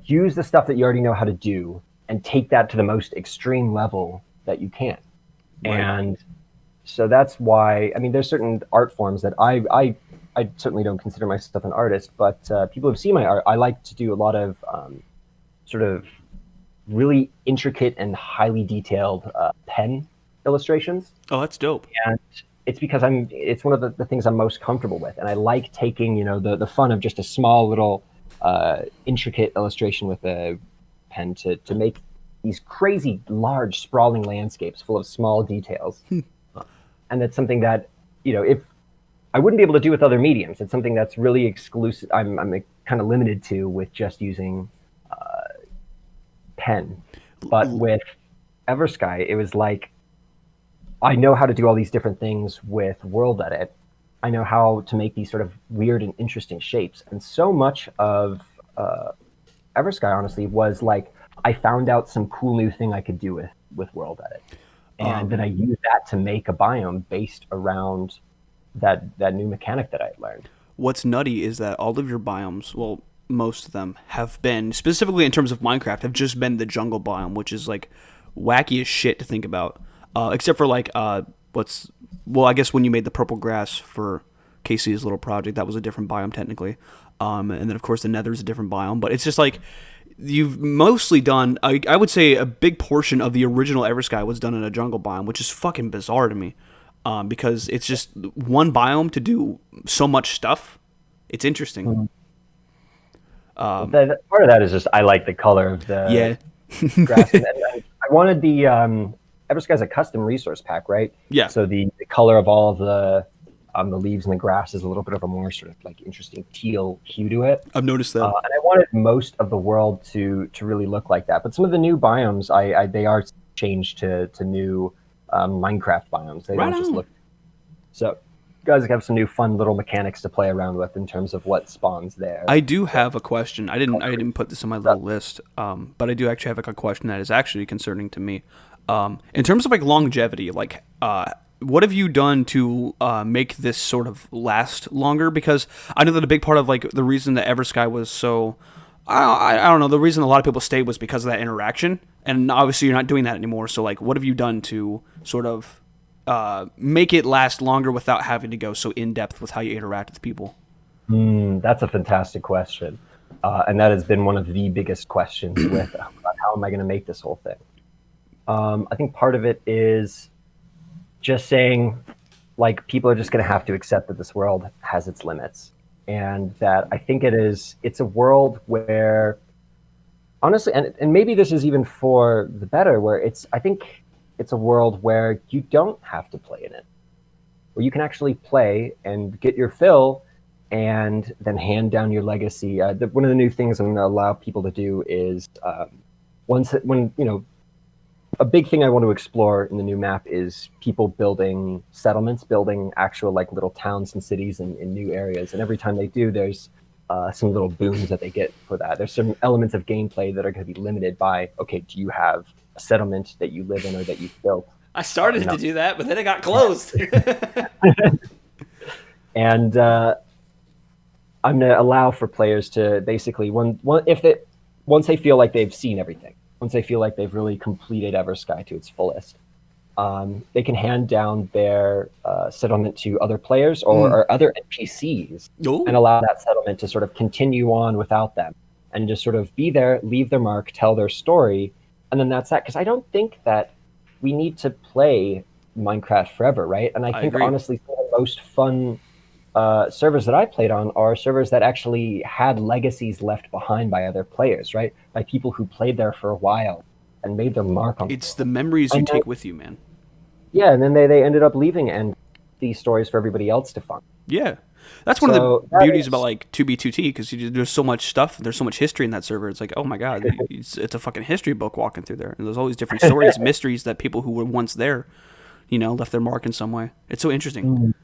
use the stuff that you already know how to do and take that to the most extreme level that you can. Right. And so that's why, there's certain art forms that I certainly don't consider myself an artist, but people who've seen my art, I like to do a lot of sort of really intricate and highly detailed pen illustrations. Oh, that's dope. And it's because it's one of the things I'm most comfortable with. And I like taking, the fun of just a small little intricate illustration with a pen to make these crazy, large, sprawling landscapes full of small details. And that's something that, if I wouldn't be able to do with other mediums. It's something that's really exclusive. I'm kind of limited to with just using pen. But with Eversky, it was like, I know how to do all these different things with World Edit. I know how to make these sort of weird and interesting shapes. And so much of Eversky, honestly, was like, I found out some cool new thing I could do with World Edit. And then I used that to make a biome based around that new mechanic that I had learned. What's nutty is that all of your biomes, well, most of them have been, specifically in terms of Minecraft, have just been the jungle biome, which is like wacky as shit to think about. Except for like I guess when you made the purple grass for Casey's little project, that was a different biome technically. And then of course the Nether is a different biome, but it's just like you've mostly done. I would say a big portion of the original Eversky was done in a jungle biome, which is fucking bizarre to me. Because it's just one biome to do so much stuff. It's interesting. Part of that is just I like the color of the grass. And I wanted the Eversky has a custom resource pack, right? Yeah. So the color of all of the leaves and the grass is a little bit of a more sort of like interesting teal hue to it. I've noticed that. And I wanted most of the world to really look like that. But some of the new biomes, they are changed to new Minecraft biomes. They don't just look. So you guys have some new fun little mechanics to play around with in terms of what spawns there. I do have a question. I didn't put this on my little list, but I do actually have like a question that is actually concerning to me. In terms of like longevity, like what have you done to make this sort of last longer? Because I know that a big part of like the reason that Eversky was so I don't know, the reason a lot of people stayed was because of that interaction, and obviously you're not doing that anymore. So like, what have you done to sort of make it last longer without having to go so in depth with how you interact with people? That's a fantastic question, and that has been one of the biggest questions with how am I going to make this whole thing. I think part of it is just saying, like, people are just going to have to accept that this world has its limits, and that I think it's a world where, honestly, and maybe this is even for the better, where I think it's a world where you don't have to play in it, where you can actually play and get your fill and then hand down your legacy. One of the new things I'm going to allow people to do is a big thing I want to explore in the new map is people building settlements, building actual like little towns and cities in new areas. And every time they do, there's some little boons that they get for that. There's some elements of gameplay that are going to be limited by, okay, do you have a settlement that you live in or that you've built? I started to do that, but then it got closed. And I'm going to allow for players to basically, once they feel like they've seen everything, once they feel like they've really completed Eversky to its fullest, they can hand down their settlement to other players or other NPCs and allow that settlement to sort of continue on without them and just sort of be there, leave their mark, tell their story, and then that's that. Because I don't think that we need to play Minecraft forever, right? And I think agree. honestly, some of the most fun servers that I played on are servers that actually had legacies left behind by other players, right? By people who played there for a while and made their mark on It's the memories you take with you, man. Yeah, and then they ended up leaving and these stories for everybody else to find. Yeah. That's one of the beauties about like 2B2T, because there's so much stuff, there's so much history in that server. It's like, oh my god, it's a fucking history book walking through there. And there's all these different stories, mysteries that people who were once there, left their mark in some way. It's so interesting.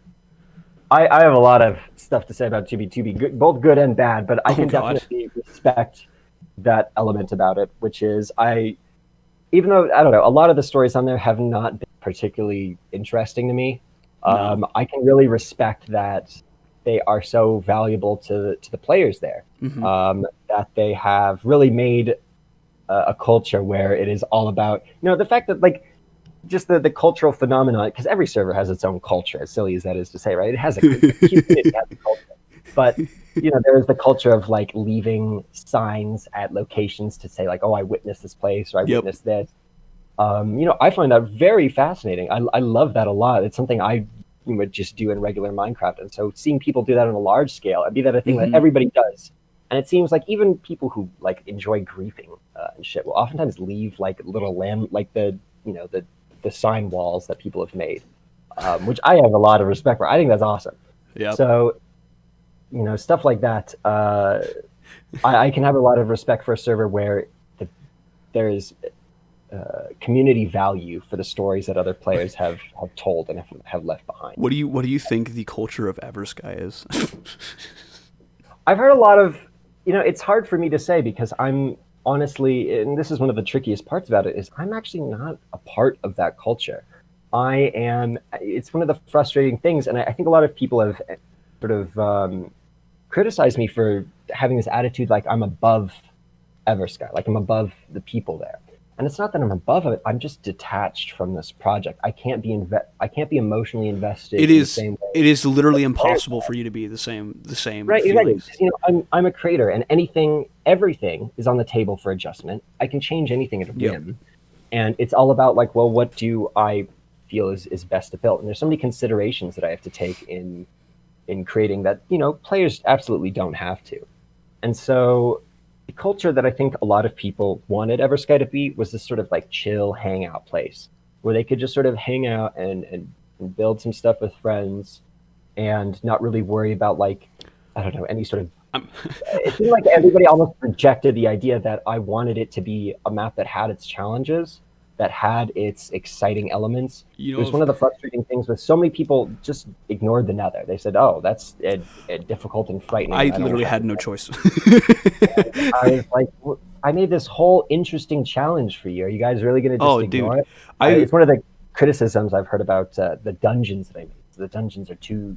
I have a lot of stuff to say about 2B2B, both good and bad, but I can definitely respect that element about it, which is even though, I don't know, a lot of the stories on there have not been particularly interesting to me, I can really respect that they are so valuable to the players there, that they have really made a culture where it is all about, the fact that like, just the cultural phenomenon, because every server has its own culture, as silly as that is to say, right? It has a culture. But, there is the culture of like leaving signs at locations to say like, oh, I witnessed this place or I witnessed this. I find that very fascinating. I love that a lot. It's something I would just do in regular Minecraft. And so seeing people do that on a large scale, it'd be that a thing that everybody does. And it seems like even people who like enjoy griefing and shit will oftentimes leave like little like the sign walls that people have made, which I have a lot of respect for. I think that's awesome. Yeah. So, stuff like that, I can have a lot of respect for a server where there is community value for the stories that other players have told and have left behind. What do you think the culture of Eversky is? I've heard a lot of, it's hard for me to say because I'm honestly, and this is one of the trickiest parts about it, is I'm actually not a part of that culture. It's one of the frustrating things, and I think a lot of people have sort of criticized me for having this attitude like I'm above Eversky, like I'm above the people there. And it's not that I'm above it, I'm just detached from this project. I can't be emotionally invested in the same way. It is literally impossible for you to be the same right, feelings. Exactly. I'm a creator, and everything is on the table for adjustment. I can change anything at a whim. And it's all about like, well, what do I feel is best to build? And there's so many considerations that I have to take in creating that, players absolutely don't have to. And so the culture that I think a lot of people wanted Eversky to be was this sort of like chill hangout place where they could just sort of hang out and build some stuff with friends and not really worry about like, I don't know, any sort of, it seemed like everybody almost rejected the idea that I wanted it to be a map that had its challenges, that had its exciting elements. It was one of the frustrating things with so many people just ignored the nether. They said, oh, that's difficult and frightening. I literally had no choice. I was like, I made this whole interesting challenge for you. Are you guys really going to just ignore it? It's one of the criticisms I've heard about the dungeons that I made. The dungeons are too...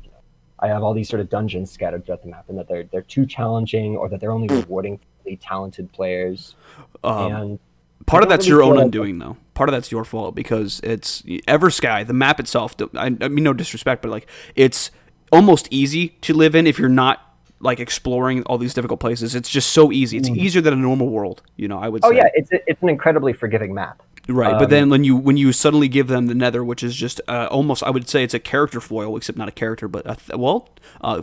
I have all these sort of dungeons scattered throughout the map, and that they're too challenging, or that they're only rewarding really talented players. And part of that's your own undoing, though. Part of that's your fault, because it's Eversky, the map itself. I mean, no disrespect, but like it's almost easy to live in if you're not like exploring all these difficult places. It's just so easy. It's easier than a normal world, I would say. Oh yeah, it's an incredibly forgiving map. Right, but then when you suddenly give them the Nether, which is just almost, I would say it's a character foil, except not a character, but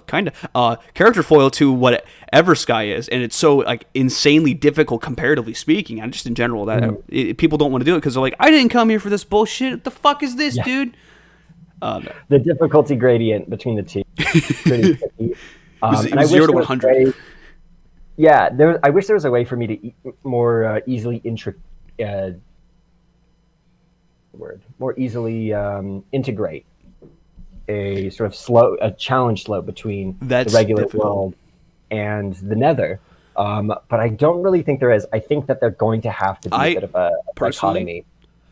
kind of character foil to what Eversky is, and it's so like insanely difficult comparatively speaking, and just in general that people don't want to do it because they're like, I didn't come here for this bullshit. What the fuck is this, dude? The difficulty gradient between the two is pretty tricky. It was 0 to 100. I wish there was a way for me to more easily integrate a sort of challenge slope between the regular world and the Nether. But I don't really think there is. I think that they're going to have to be a bit of a dichotomy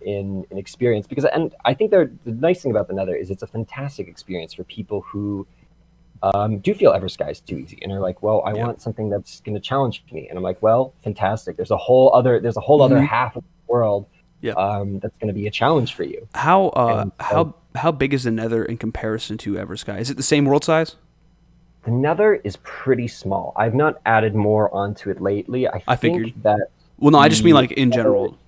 in experience, and I think the nice thing about the Nether is it's a fantastic experience for people who do feel Eversky's too easy and are like, well, I want something that's going to challenge me, and I'm like, well, fantastic. There's a whole other half of the world that's going to be a challenge for you. How big is the Nether in comparison to Eversky? Is it the same world size? The Nether is pretty small. I've not added more onto it lately. I figured that. Well, no, I just mean like in general.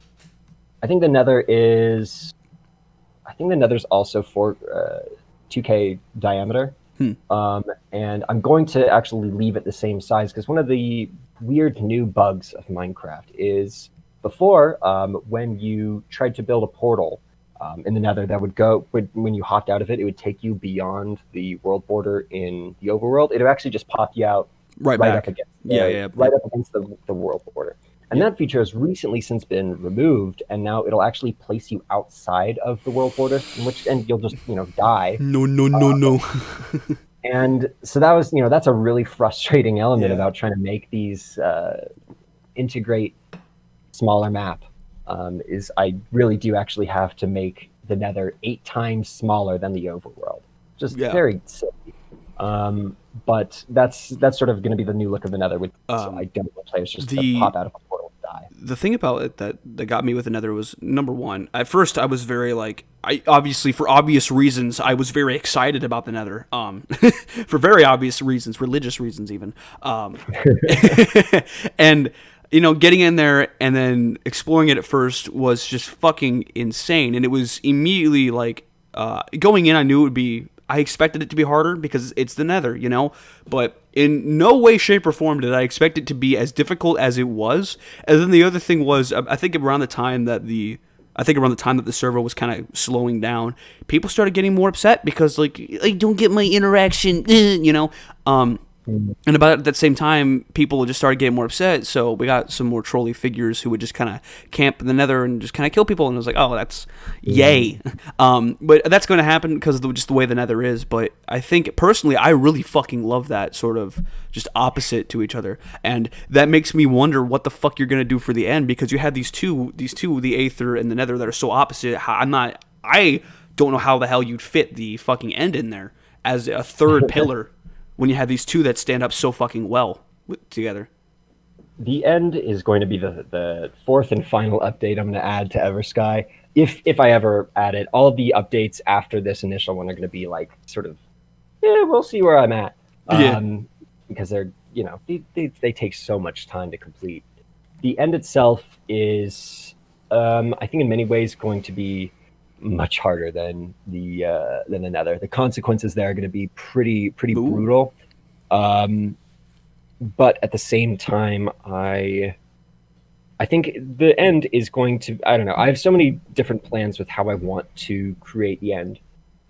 I think the Nether is. I think the Nether's also 2K diameter. And I'm going to actually leave it the same size because one of the weird new bugs of Minecraft is before, when you tried to build a portal in the Nether that when you hopped out of it, it would take you beyond the world border in the overworld. It would actually just pop you out right up against the world border. And that feature has recently since been removed, and now it'll actually place you outside of the world border, and you'll just die. No. And so that was that's a really frustrating element about trying to make these integrate smaller map. Is I really do actually have to make the Nether 8 times smaller than the overworld. Just very silly. But that's sort of going to be the new look of the Nether, which I don't want players just to pop out of a portal and die. The thing about it that got me with the Nether was, number one, at first I was very obviously for obvious reasons, I was very excited about the Nether. For very obvious reasons, religious reasons even. And getting in there and then exploring it at first was just fucking insane. And it was immediately going in, I expected it to be harder because it's the Nether, but in no way, shape, or form did I expect it to be as difficult as it was. And then the other thing was, I think around the time that the server was kind of slowing down, people started getting more upset because I don't get my interaction, And about that same time, people just started getting more upset, so we got some more trolly figures who would just kind of camp in the Nether and just kind of kill people, and I was like, oh, that's yay. But that's going to happen because of just the way the Nether is, but I think, personally, I really fucking love that sort of just opposite to each other, and that makes me wonder what the fuck you're going to do for the end, because you have these two, the Aether and the Nether, that are so opposite. I don't know how the hell you'd fit the fucking end in there as a third pillar. When you have these two that stand up so fucking well together. The end is going to be the fourth and final update I'm going to add to Eversky. If I ever add it, all of the updates after this initial one are going to be we'll see where I'm at. Because they're, they take so much time to complete. The end itself is, I think in many ways going to be much harder than the Nether. The consequences there are going to be pretty brutal. But at the same time, I think the end is going to, I don't know. I have so many different plans with how I want to create the end,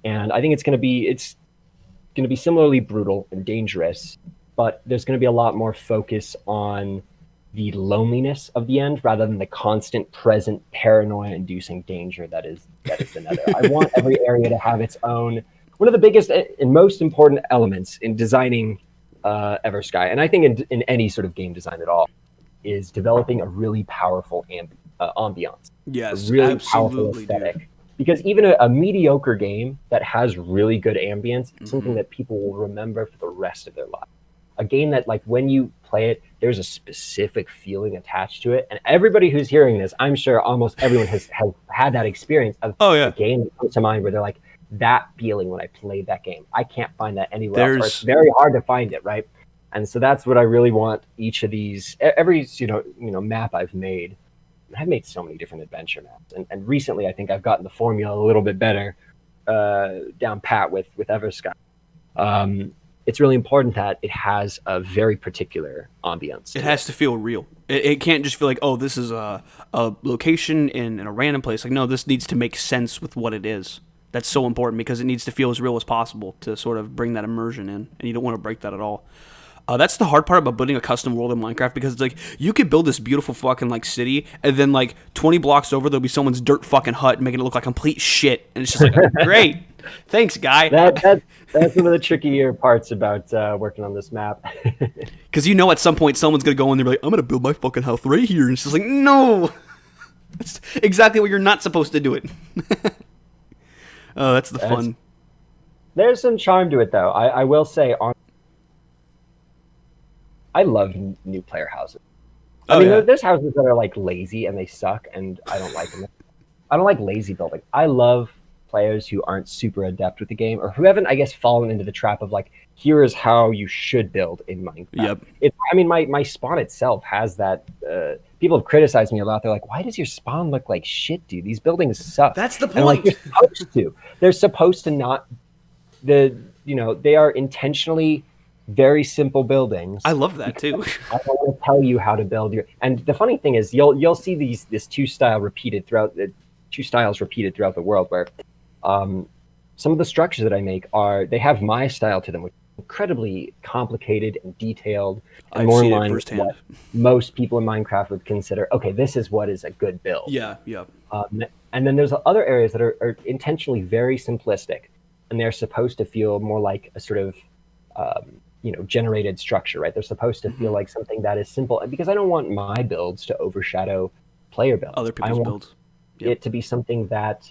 and I think it's going to be similarly brutal and dangerous. But there's going to be a lot more focus on the loneliness of the end rather than the constant present paranoia-inducing danger that is the Nether. I want every area to have its own. One of the biggest and most important elements in designing Eversky, and I think in any sort of game design at all, is developing a really powerful ambiance. Yes, a really absolutely, powerful aesthetic. Because even a mediocre game that has really good ambience is something that people will remember for the rest of their life. A game that, when you play it, there's a specific feeling attached to it. And everybody who's hearing this, I'm sure almost everyone has had that experience of a game that comes to mind where they're like, that feeling when I played that game. I can't find that anywhere else. Or it's very hard to find it, right? And so that's what I really want each of these, every map I've made. I've made so many different adventure maps, and recently I think I've gotten the formula a little bit better down pat with Eversky. It's really important that it has a very particular ambience. It has to feel real. It can't just feel like, oh, this is a location in a random place. Like, no, this needs to make sense with what it is. That's so important because it needs to feel as real as possible to sort of bring that immersion in, and you don't want to break that at all. That's the hard part about building a custom world in Minecraft, because it's like you could build this beautiful fucking like city, and then like 20 blocks over there'll be someone's dirt fucking hut making it look like complete shit, and it's just like, great, thanks, guy. That's one of the trickier parts about working on this map. Because you know at some point someone's gonna go in there and be like, I'm gonna build my fucking house right here, and it's just like, no, that's exactly what you're not supposed to do it. Oh, that's the fun. There's some charm to it, though. I will say, I love new player houses. I mean, there's houses that are like lazy and they suck, and I don't like them. I don't like lazy building. I love players who aren't super adept with the game, or who haven't, I guess, fallen into the trap of like, here is how you should build in Minecraft. Yep. I mean, my spawn itself has that. People have criticized me a lot. They're like, why does your spawn look like shit, dude? These buildings suck. That's the point. And like, they're supposed to. They're supposed to not. They are intentionally very simple buildings. I love that too. I don't want to tell you how to build your. And the funny thing is, you'll see this two styles repeated throughout the world, where some of the structures that I make they have my style to them, which is incredibly complicated and detailed, and more in line with what most people in Minecraft would consider. Okay, this is what is a good build. Yeah. And then there's other areas that are intentionally very simplistic, and they're supposed to feel more like a sort of generated structure, right? They're supposed to feel like something that is simple, because I don't want my builds to overshadow player builds. Other people's builds. It to be something that,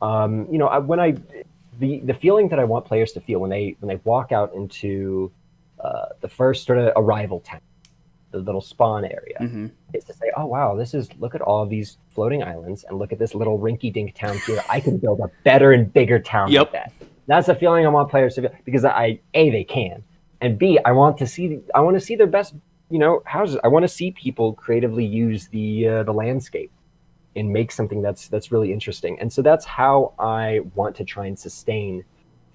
the feeling that I want players to feel when they walk out into the first sort of arrival town, the little spawn area, is to say, oh wow, look at all of these floating islands, and look at this little rinky-dink town here. I can build a better and bigger town like that. That's the feeling I want players to feel, because they can, and B, I want to see their best, houses. I want to see people creatively use the landscape and make something that's really interesting. And so that's how I want to try and sustain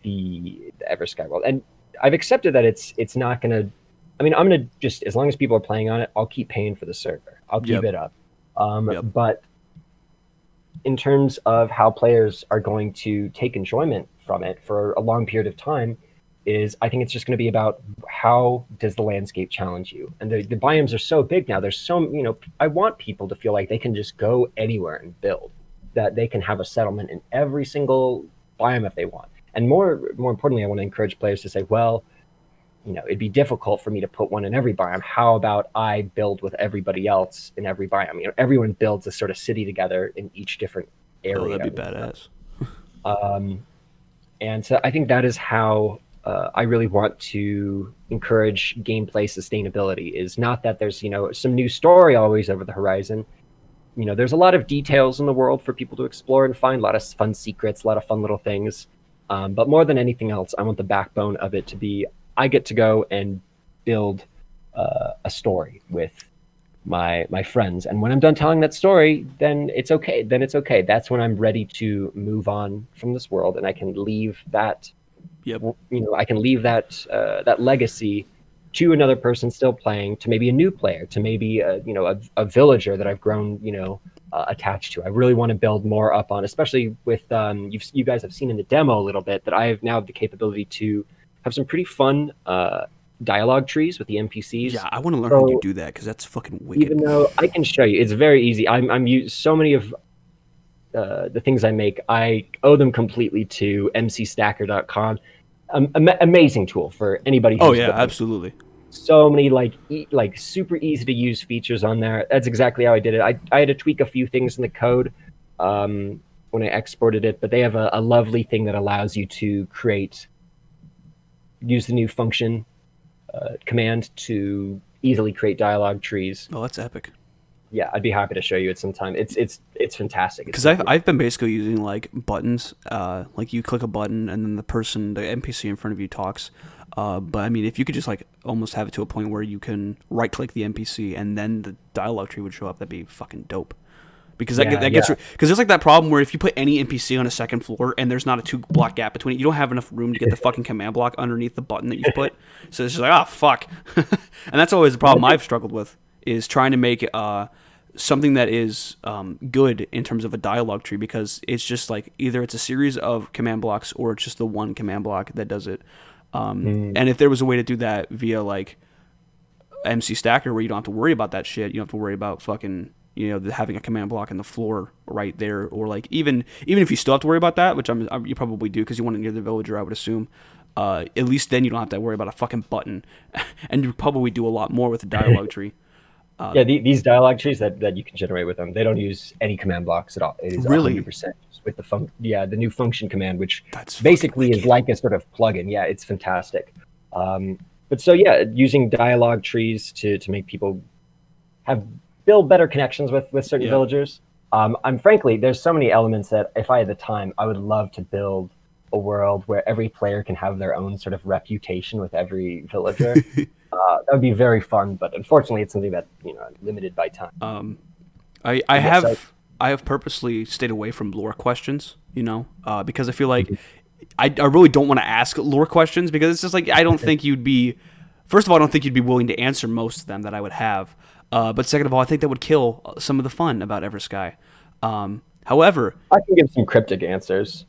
the Eversky world. And I've accepted that it's not going to. I mean, I'm going to just, as long as people are playing on it, I'll keep paying for the server. I'll keep it up. But in terms of how players are going to take enjoyment from it for a long period of time, I think it's just going to be about how does the landscape challenge you. And the biomes are so big now. There's I want people to feel like they can just go anywhere and build, that they can have a settlement in every single biome if they want. And more importantly, I want to encourage players to say, well, it'd be difficult for me to put one in every biome. How about I build with everybody else in every biome? Everyone builds a sort of city together in each different area. Oh, that'd be badass. And so I think that is how I really want to encourage gameplay sustainability. Is not that there's some new story always over the horizon. There's a lot of details in the world for people to explore and find, a lot of fun secrets, a lot of fun little things. But more than anything else, I want the backbone of it to be, I get to go and build a story with my friends, and when I'm done telling that story, then it's okay. That's when I'm ready to move on from this world, and I can leave that. I can leave that legacy to another person still playing, to maybe a new player, to maybe a villager that I've grown attached to. I really want to build more up on, especially with you guys have seen in the demo a little bit that I have now the capability to have some pretty fun dialogue trees with the NPCs. Yeah, I want to learn how you do that, because that's fucking wicked. Even though I can show you, it's very easy. I'm so many of the things I make, I owe them completely to mcstacker.com. Amazing tool for anybody who's absolutely. So many like super easy to use features on there. That's exactly how I did it. I had to tweak a few things in the code when I exported it, but they have a lovely thing that allows you to use the new function command to easily create dialogue trees. Oh, that's epic. yeah, I'd be happy to show you it sometime. It's fantastic. It's Because I've been basically using like buttons, like you click a button and then the NPC in front of you talks. But I mean, if you could just like almost have it to a point where you can right click the NPC and then the dialogue tree would show up, that'd be fucking dope. Because that gets because there's like that problem where if you put any NPC on a second floor and there's not a 2 block gap between it, you don't have enough room to get the fucking command block underneath the button that you've put. So it's just like, oh fuck, and that's always the problem I've struggled with is trying to make something that is good in terms of a dialogue tree, because it's just like either it's a series of command blocks or it's just the one command block that does it. And if there was a way to do that via like MC Stacker where you don't have to worry about that shit, you don't have to worry about fucking having a command block in the floor right there, or like even if you still have to worry about that, which you probably do because you want it near the villager, I would assume. At least then you don't have to worry about a fucking button, and you probably do a lot more with the dialogue tree. These dialogue trees that you can generate with them, they don't use any command blocks at all. It is Really? 100% just with the new function command, which That's basically fucking is like a sort of plugin. Yeah, it's fantastic. But so yeah, using dialogue trees to make people build better connections with certain villagers. I'm frankly, there's so many elements that if I had the time, I would love to build a world where every player can have their own sort of reputation with every villager. That would be very fun, but unfortunately, it's something that limited by time. I have purposely stayed away from lore questions, because I feel like I really don't want to ask lore questions, because it's just like I don't think you'd be. First of all, I don't think you'd be willing to answer most of them that I would have. But second of all, I think that would kill some of the fun about Eversky. However, I can give some cryptic answers.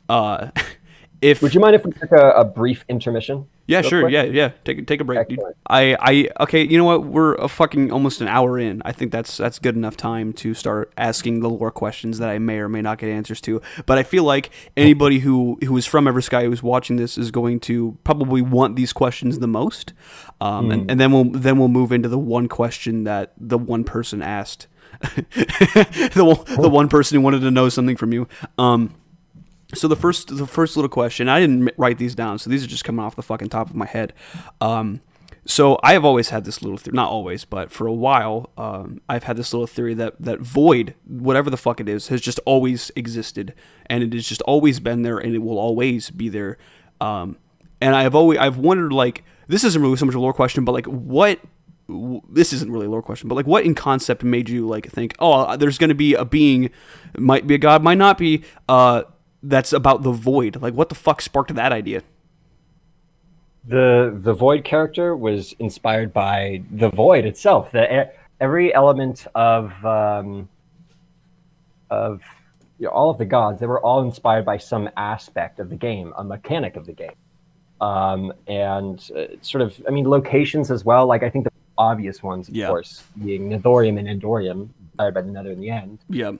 Would you mind if we took a brief intermission? Yeah, sure. Quick? Yeah. Take a break, dude. Excellent. Okay. You know what? We're fucking almost an hour in. I think that's good enough time to start asking the lore questions that I may or may not get answers to. But I feel like anybody who is from Eversky who's watching this is going to probably want these questions the most. And then we'll move into the one question that the one person asked, the one person who wanted to know something from you. So the first little question, I didn't write these down, so these are just coming off the fucking top of my head. So I have always had this little theory, not always, but for a while, I've had this little theory that void, whatever the fuck it is, has just always existed, and it has just always been there, and it will always be there. And I've wondered, like, this isn't really so much a lore question, but like this isn't really a lore question, but like what in concept made you like think, oh, there's going to be a being, might be a god, might not be, that's about the void? Like, what the fuck sparked that idea? The void character was inspired by the void itself. Every element of all of the gods, they were all inspired by some aspect of the game, a mechanic of the game, and sort of, I mean, locations as well. Like, I think the obvious ones, of course, being Nethorium and Endorium, inspired by the Nether in the end. Yeah.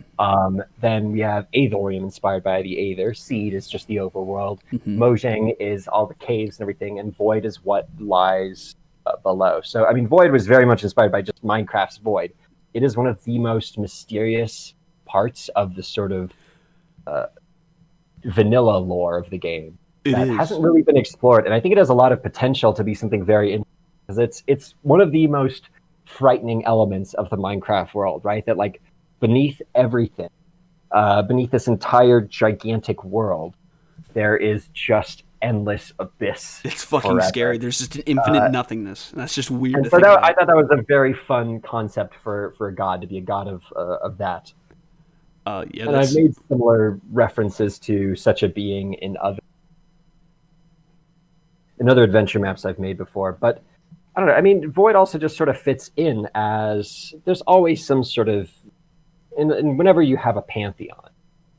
Then we have Aethorium, inspired by the Aether. Seed is just the overworld. Mojang is all the caves and everything, and Void is what lies below. So, I mean, Void was very much inspired by just Minecraft's Void. It is one of the most mysterious parts of the sort of vanilla lore of the game that hasn't really been explored, and I think it has a lot of potential to be something very interesting, because it's one of the most frightening elements of the Minecraft world, right? That, like, beneath everything, beneath this entire gigantic world, there is just endless abyss. It's fucking forever. Scary. There's just an infinite nothingness. That's just weird And to so think about. I thought that was a very fun concept for a god, to be a god of that. And I've made similar references to such a being in other adventure maps I've made before, but I don't know. I mean, Void also just sort of fits in as there's always some sort of, and whenever you have a pantheon,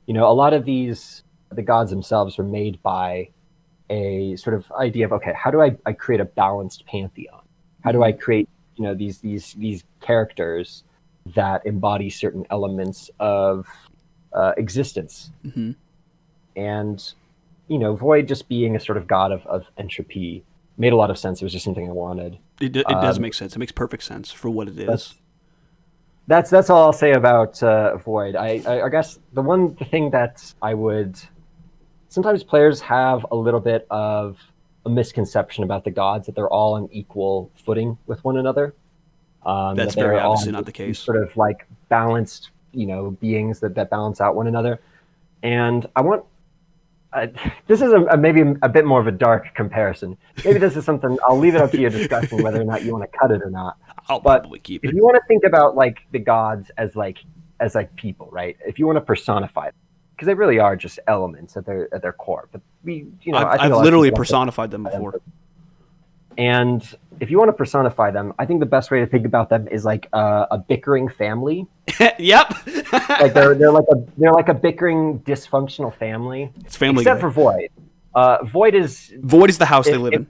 a lot of the gods themselves were made by a sort of idea of, okay, how do I create a balanced pantheon? How do I create, these characters that embody certain elements of existence? And, Void just being a sort of god of entropy made a lot of sense. It was just something I wanted. It does make sense. It makes perfect sense for what it is. That's all I'll say about Void. I guess the thing that I would... Sometimes players have a little bit of a misconception about the gods, that they're all on equal footing with one another. That's that very they're all obviously not the these case. sort of like balanced, beings that balance out one another. And I want this is maybe a bit more of a dark comparison. Maybe this is something I'll leave it up to your discussion whether or not you want to cut it or not. I'll But probably keep if it. you want to think about like the gods as like people, right? If you want to personify them, because they really are just elements at their core. But I think I've a lot of literally people like to personified them personify before. And if you want to personify them, I think the best way to think about them is like a bickering family. Yep. Like they're like a bickering dysfunctional family. It's Family except Guy. for Void. Void is the house they live in.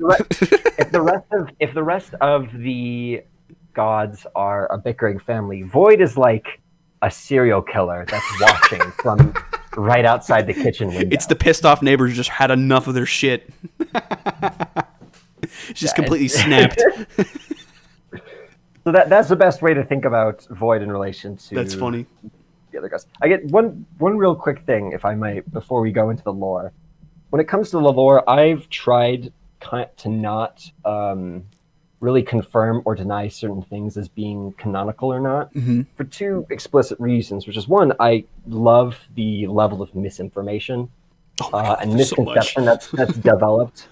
if the rest of the gods are a bickering family, Void is like a serial killer that's watching from right outside the kitchen window. It's the pissed off neighbor who just had enough of their shit. Just completely snapped. So that's the best way to think about Void in relation to. That's funny. The other guys. I get one real quick thing, if I might, before we go into the lore. When it comes to the lore, I've tried to not really confirm or deny certain things as being canonical or not, for two explicit reasons. Which is one, I love the level of misinformation and misconception that's developed.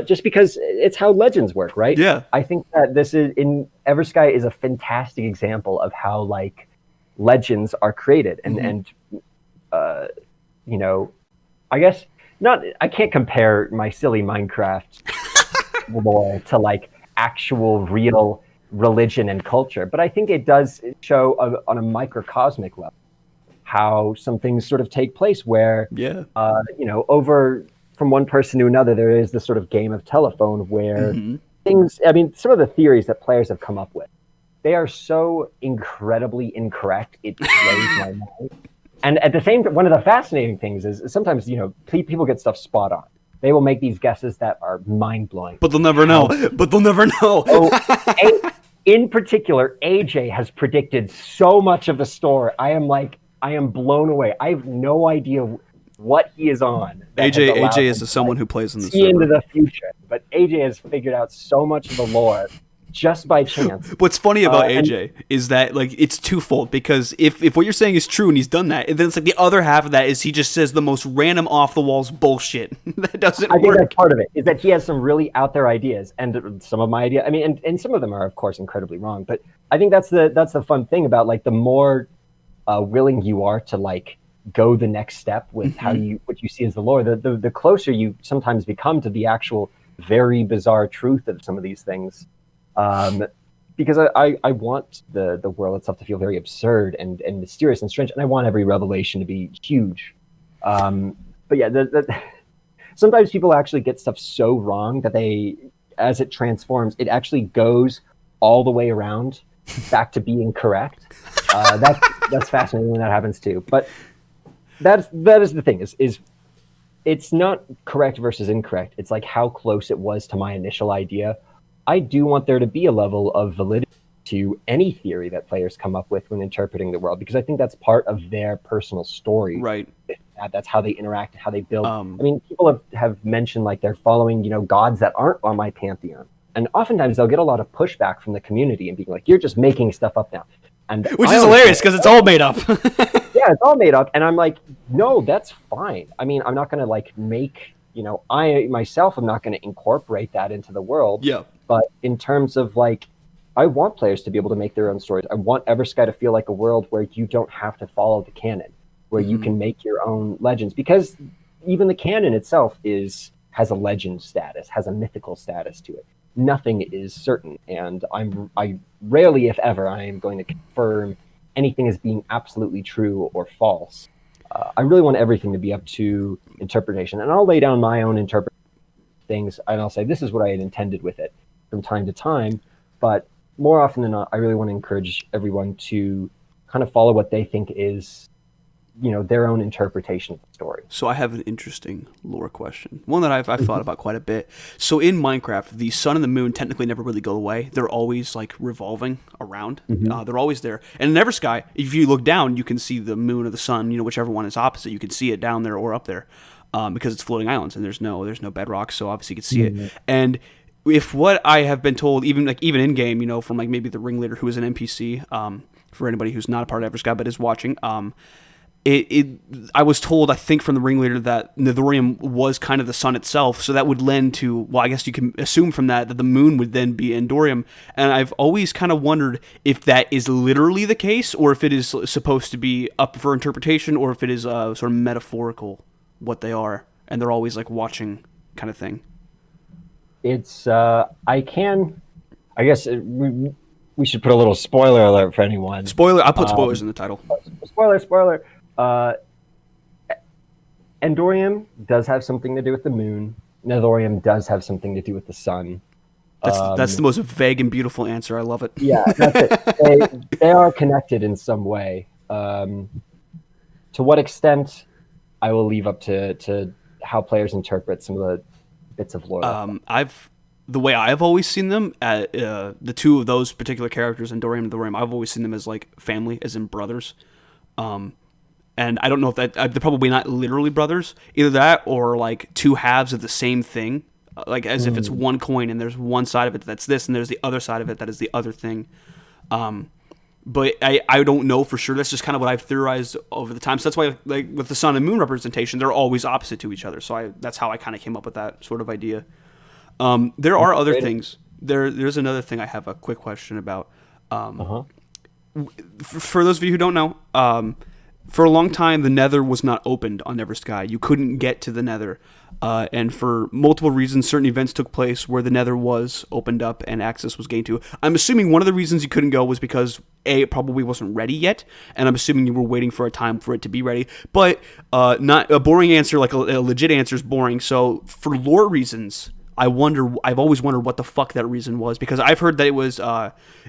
Just because it's how legends work, right? Yeah. I think that Eversky is a fantastic example of how like legends are created, and I guess I can't compare my silly Minecraft lore to like actual real religion and culture, but I think it does show on a microcosmic level how some things sort of take place where over from one person to another, there is this sort of game of telephone where some of the theories that players have come up with, they are so incredibly incorrect, it blows my mind. And at the same time, one of the fascinating things is sometimes, people get stuff spot on. They will make these guesses that are mind-blowing. But they'll never know. In particular, AJ has predicted so much of the story. I am blown away. I have no idea what he is on. AJ is someone who plays in the server. Into the future, but AJ has figured out so much of the lore just by chance. What's funny about AJ is that like it's twofold, because if what you're saying is true and he's done that, then it's like the other half of that is he just says the most random off the walls bullshit that doesn't work. I think that's part of it, is that he has some really out there ideas, and some of my ideas, and some of them are of course incredibly wrong, but I think that's the fun thing about like the more willing you are to like go the next step with what you see as the lore, the closer you sometimes become to the actual very bizarre truth of some of these things. Because I want the world itself to feel very absurd and mysterious and strange, and I want every revelation to be huge. But yeah, sometimes people actually get stuff so wrong that as it transforms, it actually goes all the way around back to being correct. That's fascinating when that happens too. But that is the thing, is it's not correct versus incorrect. It's like how close it was to my initial idea. I do want there to be a level of validity to any theory that players come up with when interpreting the world, because I think that's part of their personal story. Right. That's how they interact, how they build. People have mentioned like they're following, gods that aren't on my pantheon. And oftentimes they'll get a lot of pushback from the community and being like, you're just making stuff up now. Which is hilarious because it's all made up. Yeah, it's all made up. And I'm like, no, that's fine. I'm not going to like make, I myself am not going to incorporate that into the world. Yeah. But in terms of like, I want players to be able to make their own stories. I want Eversky to feel like a world where you don't have to follow the canon, where you can make your own legends, because even the canon itself has a legend status, has a mythical status to it. Nothing is certain, and I rarely, if ever, I am going to confirm anything as being absolutely true or false. I really want everything to be up to interpretation, and I'll lay down my own interpretation of things, and I'll say this is what I had intended with it from time to time. But more often than not, I really want to encourage everyone to kind of follow what they think is, their own interpretation of the story. So I have an interesting lore question, one that I've thought about quite a bit. So in Minecraft, the sun and the moon technically never really go away. They're always like revolving around. They're always there. And in Eversky, if you look down, you can see the moon or the sun, whichever one is opposite. You can see it down there or up there, because it's floating islands and there's no bedrock. So obviously you can see it. And if what I have been told, even in game, from like maybe the ringleader who is an NPC, for anybody who's not a part of Eversky but is watching, I was told, I think from the ringleader, that Nethorium was kind of the sun itself, so that would lend to, well, I guess you can assume from that the moon would then be Endorium, and I've always kind of wondered if that is literally the case, or if it is supposed to be up for interpretation, or if it is sort of metaphorical, what they are, and they're always like watching kind of thing. It's I guess we should put a little spoiler alert for anyone. Spoiler, I put spoilers in the title. Spoiler. Endorium does have something to do with the moon. Nethorium does have something to do with the sun. That's the most vague and beautiful answer. I love it. Yeah, that's it. They are connected in some way. To what extent, I will leave up to how players interpret some of the bits of lore. The way I've always seen them, the two of those particular characters, Endorium and Nethorium, I've always seen them as like family, as in brothers. And I don't know if they're probably not literally brothers. Either that or like two halves of the same thing, like as if it's one coin and there's one side of it that's this and there's the other side of it that is the other thing. But I don't know for sure. That's just kind of what I've theorized over the time. So that's why, like with the sun and moon representation, they're always opposite to each other. So that's how I kind of came up with that sort of idea. There are other things. There's another thing I have a quick question about. For those of you who don't know, for a long time, the Nether was not opened on Eversky. You couldn't get to the Nether. And for multiple reasons, certain events took place where the Nether was opened up and access was gained to. I'm assuming one of the reasons you couldn't go was because, A, it probably wasn't ready yet, and I'm assuming you were waiting for a time for it to be ready. But not a boring answer, like a legit answer is boring. So for lore reasons, I've always wondered what the fuck that reason was, because I've heard that it was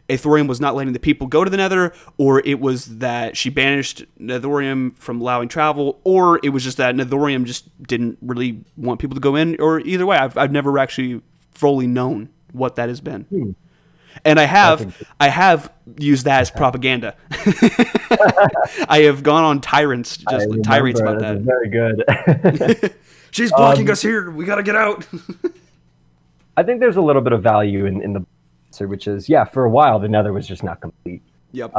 Aethorium was not letting the people go to the Nether, or it was that she banished Nethorium from allowing travel, or it was just that Nethorium just didn't really want people to go in, or either way, I've never actually fully known what that has been. And I have used that as propaganda. I have gone on tirades about that. Very good. She's blocking us here. We gotta get out. I think there's a little bit of value in the answer, which is, for a while the Nether was just not complete. Yep.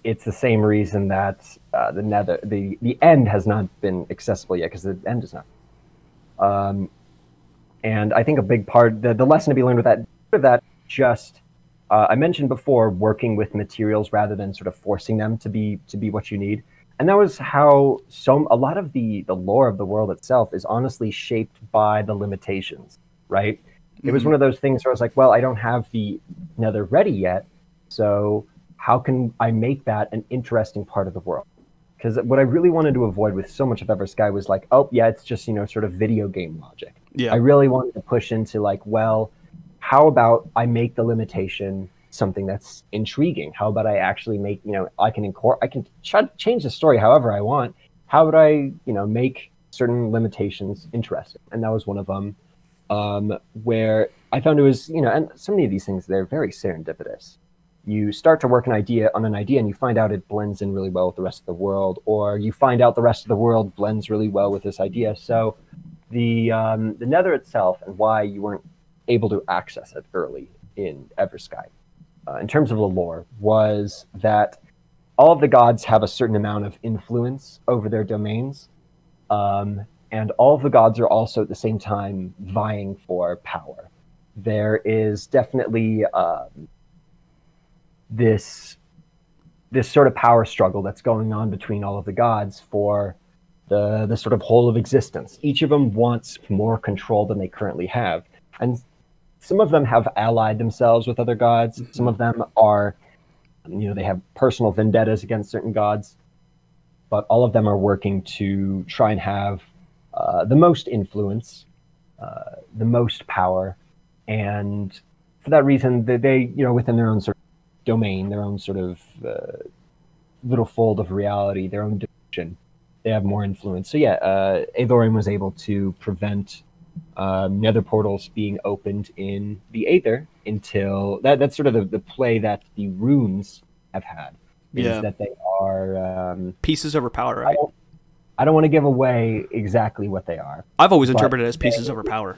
It's the same reason that the Nether, the end has not been accessible yet, because the end is not. And I think a big part, the lesson to be learned with that, just I mentioned before, working with materials rather than sort of forcing them to be what you need. And that was how a lot of the lore of the world itself is honestly shaped by the limitations, right? Mm-hmm. It was one of those things where I was like, well, I don't have the Nether ready yet, so how can I make that an interesting part of the world? Because what I really wanted to avoid with so much of Eversky was like, it's just, sort of video game logic. Yeah. I really wanted to push into like, well, how about I make the limitation something that's intriguing? How about I actually make, I can change the story however I want. How would I, make certain limitations interesting? And that was one of them, where I found it was, and so many of these things, they're very serendipitous. You start to work on an idea and you find out it blends in really well with the rest of the world, or you find out the rest of the world blends really well with this idea. So the Nether itself, and why you weren't able to access it early in Eversky, in terms of the lore, was that all of the gods have a certain amount of influence over their domains, and all of the gods are also at the same time vying for power. There is definitely this sort of power struggle that's going on between all of the gods for the sort of whole of existence. Each of them wants more control than they currently have, and some of them have allied themselves with other gods. Some of them are, they have personal vendettas against certain gods, but all of them are working to try and have the most influence, the most power, and for that reason, they within their own sort of domain, their own sort of little fold of reality, their own dimension, they have more influence. So Aethorium was able to prevent nether portals being opened in the Aether until that's sort of the play that the runes have had, is that they are pieces over power, right? I don't want to give away exactly what they are. I've always interpreted it as pieces over power.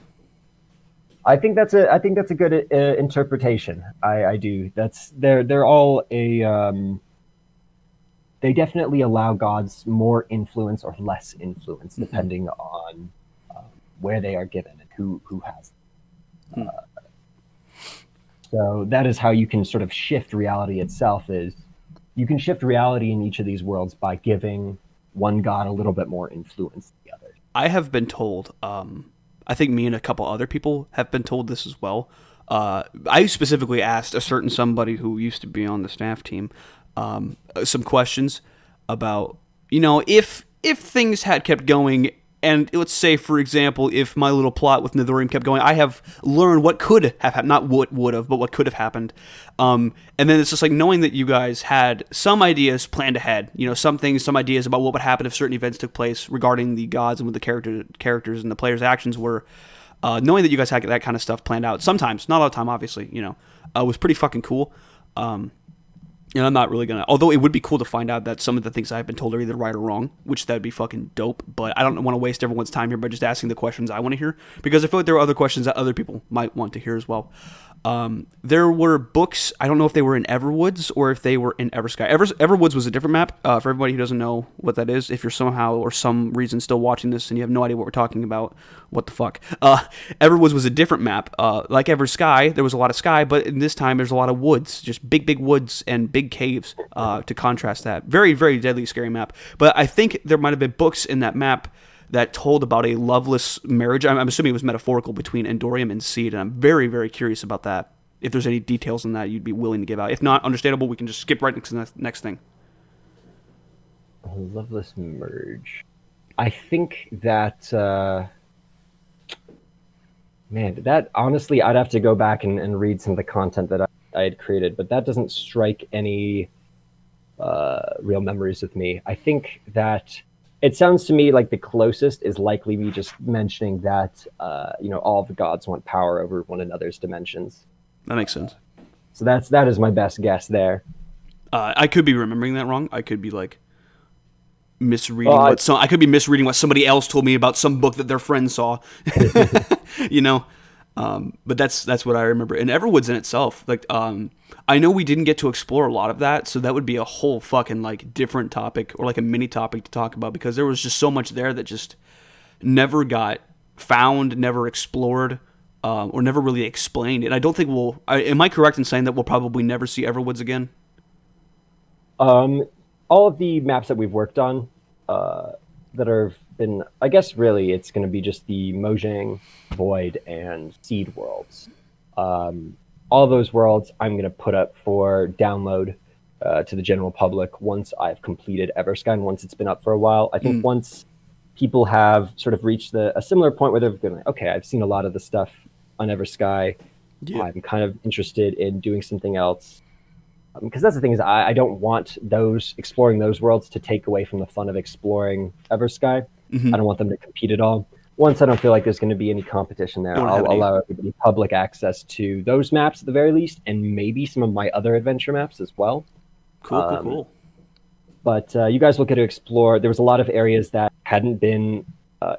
I think that's a good interpretation. I do. They're all a they definitely allow gods more influence or less influence depending on where they are given and who has them. So that is how you can sort of shift reality itself. Is you can shift reality in each of these worlds by giving one god a little bit more influence than the other. I have been told, I think me and a couple other people have been told this as well. I specifically asked a certain somebody who used to be on the staff team some questions about, if things had kept going, and let's say, for example, if my little plot with Nithurium kept going, I have learned what could have happened, not what would have, but what could have happened. And then it's just like knowing that you guys had some ideas planned ahead, some things, some ideas about what would happen if certain events took place regarding the gods and what the characters and the players' actions were. Knowing that you guys had that kind of stuff planned out, sometimes, not all the time, obviously, was pretty fucking cool. And I'm not really gonna. Although it would be cool to find out that some of the things I've been told are either right or wrong, which that'd be fucking dope. But I don't want to waste everyone's time here by just asking the questions I want to hear, because I feel like there are other questions that other people might want to hear as well. There were books. I don't know if they were in Everwoods or if they were in Eversky. Everwoods was a different map. For everybody who doesn't know what that is, if you're somehow or some reason still watching this and you have no idea what we're talking about, what the fuck? Everwoods was a different map. Like Eversky, there was a lot of sky, but in this time there's a lot of woods, just big woods and big caves to contrast that. Very, very deadly, scary map. But I think there might have been books in that map that told about a loveless marriage. I'm assuming it was metaphorical between Endorium and Seed, and I'm very, very curious about that. If there's any details on that you'd be willing to give out. If not, understandable, we can just skip right to the next thing. A loveless merge. I think that, that honestly, I'd have to go back and read some of the content that I had created, but that doesn't strike any real memories with me. I think that it sounds to me like the closest is likely me just mentioning that, all of the gods want power over one another's dimensions. That makes sense. So that is my best guess there. I could be remembering that wrong. I could be like misreading I could be misreading what somebody else told me about some book that their friend saw. But that's what I remember. And Everwoods in itself, like, I know we didn't get to explore a lot of that, so that would be a whole fucking like different topic or like a mini topic to talk about, because there was just so much there that just never got found, never explored, or never really explained. And I don't think am I correct in saying that we'll probably never see Everwoods again? All of the maps that we've worked on that have been, I guess really it's going to be just the Mojang, Void, and Seed worlds. All those worlds I'm going to put up for download to the general public once I've completed Eversky, and once it's been up for a while. I think once people have sort of reached a similar point where they're going, okay, I've seen a lot of the stuff on Eversky. Yeah. I'm kind of interested in doing something else. Because that's the thing, is I don't want exploring those worlds to take away from the fun of exploring Eversky. I don't want them to compete at all. Once I don't feel like there's going to be any competition there, I'll allow everybody public access to those maps at the very least, and maybe some of my other adventure maps as well. Cool. But you guys will get to explore. There was a lot of areas that hadn't been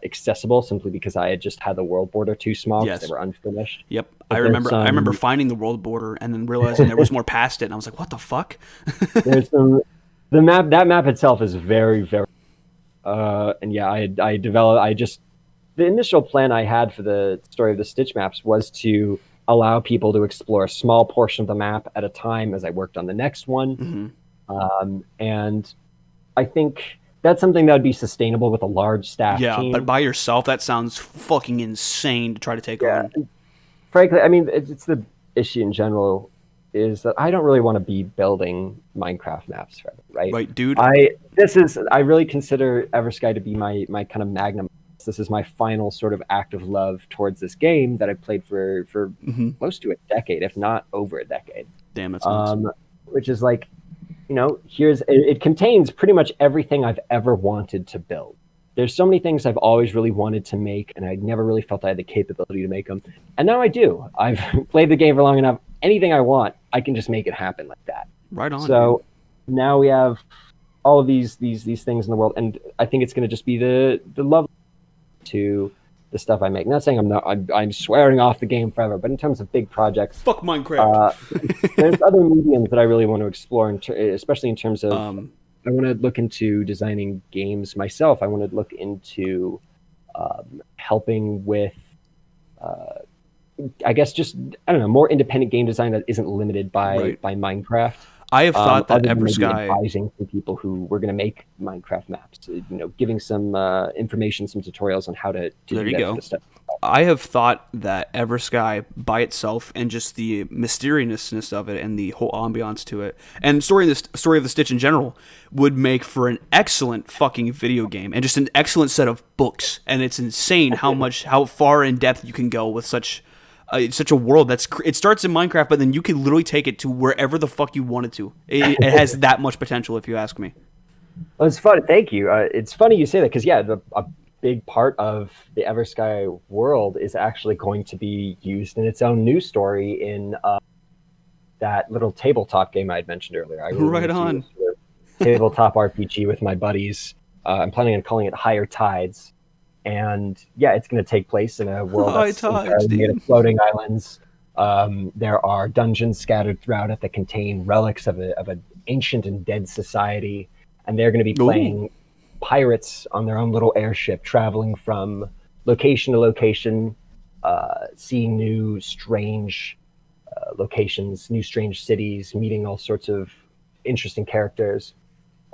accessible simply because I had just had the world border too small because they were unfinished. Yep. I remember finding the world border and then realizing there was more past it, and I was like, what the fuck? There's the map itself is very, very and yeah, the initial plan I had for the story of the Stitch maps was to allow people to explore a small portion of the map at a time as I worked on the next one. And I think that's something that would be sustainable with a large staff team. Yeah, but by yourself, that sounds fucking insane to try to take on. Frankly, I mean, it's the issue in general is that I don't really want to be building Minecraft maps forever, right? Right, dude. I really consider Eversky to be my kind of magnum. This is my final sort of act of love towards this game that I played for close to a decade, if not over a decade. Damn, that's nuts. Which is like, it contains pretty much everything I've ever wanted to build. There's so many things I've always really wanted to make, and I never really felt I had the capability to make them. And now I do. I've played the game for long enough. Anything I want, I can just make it happen like that. Right on. So now we have all of these things in the world, and I think it's going to just be the love to the stuff I make. Not saying I'm swearing off the game forever, but in terms of big projects, Fuck Minecraft. there's other mediums that I really want to explore, especially in terms of I want to look into designing games myself. I want to look into helping with, I guess, just I don't know, more independent game design that isn't limited by Minecraft. I have thought that other than maybe Eversky, advising some people who were going to make Minecraft maps, giving some information, some tutorials on how to do there that you sort go. of stuff. I have thought that Eversky by itself and just the mysteriousness of it and the whole ambiance to it and story of the Stitch in general would make for an excellent fucking video game and just an excellent set of books. And it's insane how far in depth you can go with such a world it starts in Minecraft, but then you can literally take it to wherever the fuck you want it to. It has that much potential, if you ask me. Well, it's fun. Thank you. It's funny you say that because a big part of the Eversky world is actually going to be used in its own news story in that little tabletop game I had mentioned earlier. I really right on. Tabletop RPG with my buddies. I'm planning on calling it Higher Tides. And yeah, it's going to take place in a world that's entirely made of floating islands. There are dungeons scattered throughout it that contain relics of an ancient and dead society. And they're going to be playing pirates on their own little airship, traveling from location to location, seeing new strange locations, new strange cities, meeting all sorts of interesting characters.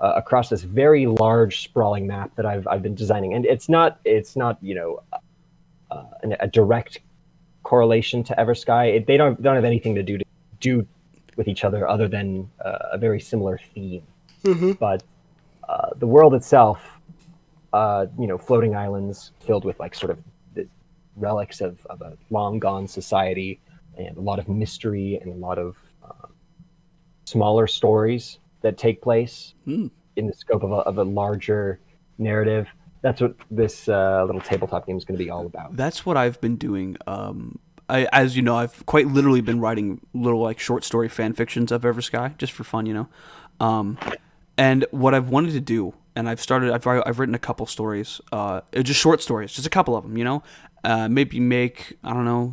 Across this very large, sprawling map that I've been designing, and it's not a direct correlation to Eversky. They don't have anything to do with each other than a very similar theme. Mm-hmm. But the world itself, floating islands filled with like sort of the relics of a long gone society, and a lot of mystery and a lot of smaller stories that take place in the scope of a larger narrative. That's what this little tabletop game is going to be all about. That's what I've been doing. As you know, I've quite literally been writing little like short story fan fictions of Eversky just for fun, And what I've wanted to do, and I've written a couple stories, just short stories, just a couple of them, maybe make,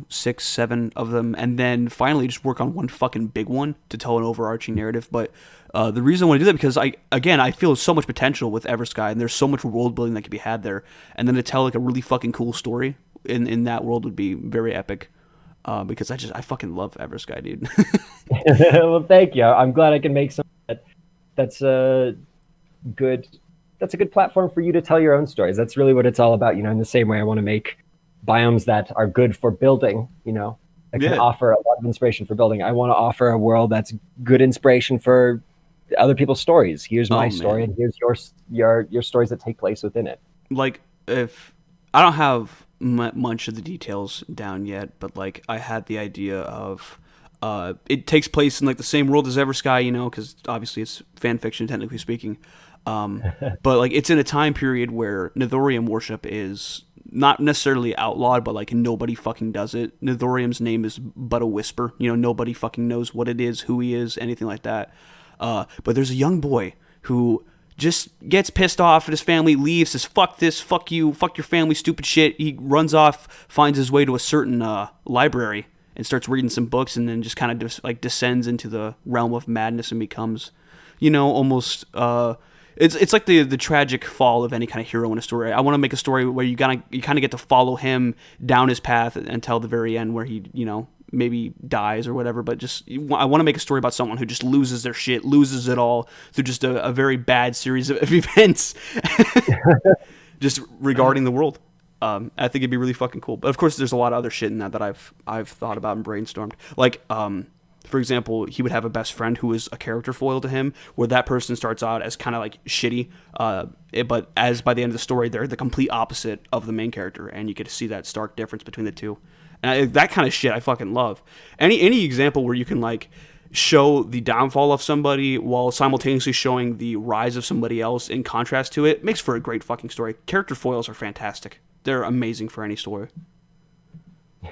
6, 7 of them, and then finally just work on one fucking big one to tell an overarching narrative. But the reason I want to do that because I feel so much potential with Eversky, and there's so much world building that can be had there, and then to tell like a really fucking cool story in that world would be very epic. Because I fucking love Eversky, dude. Well, thank you. I'm glad I can make some. That's a good platform for you to tell your own stories. That's really what it's all about. In the same way I want to make biomes that are good for building, that can offer a lot of inspiration for building. I want to offer a world that's good inspiration for other people's stories. Here's my story, and here's your stories that take place within it. Like, if I don't have much of the details down yet, but like I had the idea of it takes place in like the same world as Eversky, because obviously it's fan fiction technically speaking. But like it's in a time period where Nithorium worship is not necessarily outlawed, but like nobody fucking does it. Nithorium's name is but a whisper. Nobody fucking knows what it is, who he is, anything like that. But there's a young boy who just gets pissed off at his family, leaves, says, fuck this, fuck you, fuck your family, stupid shit. He runs off, finds his way to a certain library and starts reading some books, and then just kind of descends into the realm of madness and becomes, almost... It's like the tragic fall of any kind of hero in a story. I want to make a story where you kind of get to follow him down his path until the very end where he, maybe dies or whatever, but I want to make a story about someone who just loses their shit, loses it all through just a very bad series of events just regarding the world. I think it'd be really fucking cool. But of course there's a lot of other shit in that I've thought about and brainstormed. Like, for example, he would have a best friend who is a character foil to him, where that person starts out as kind of like shitty, but as by the end of the story, they're the complete opposite of the main character, and you get to see that stark difference between the two. And that kind of shit I fucking love. Any example where you can like show the downfall of somebody while simultaneously showing the rise of somebody else in contrast to it makes for a great fucking story. Character foils are fantastic. They're amazing for any story.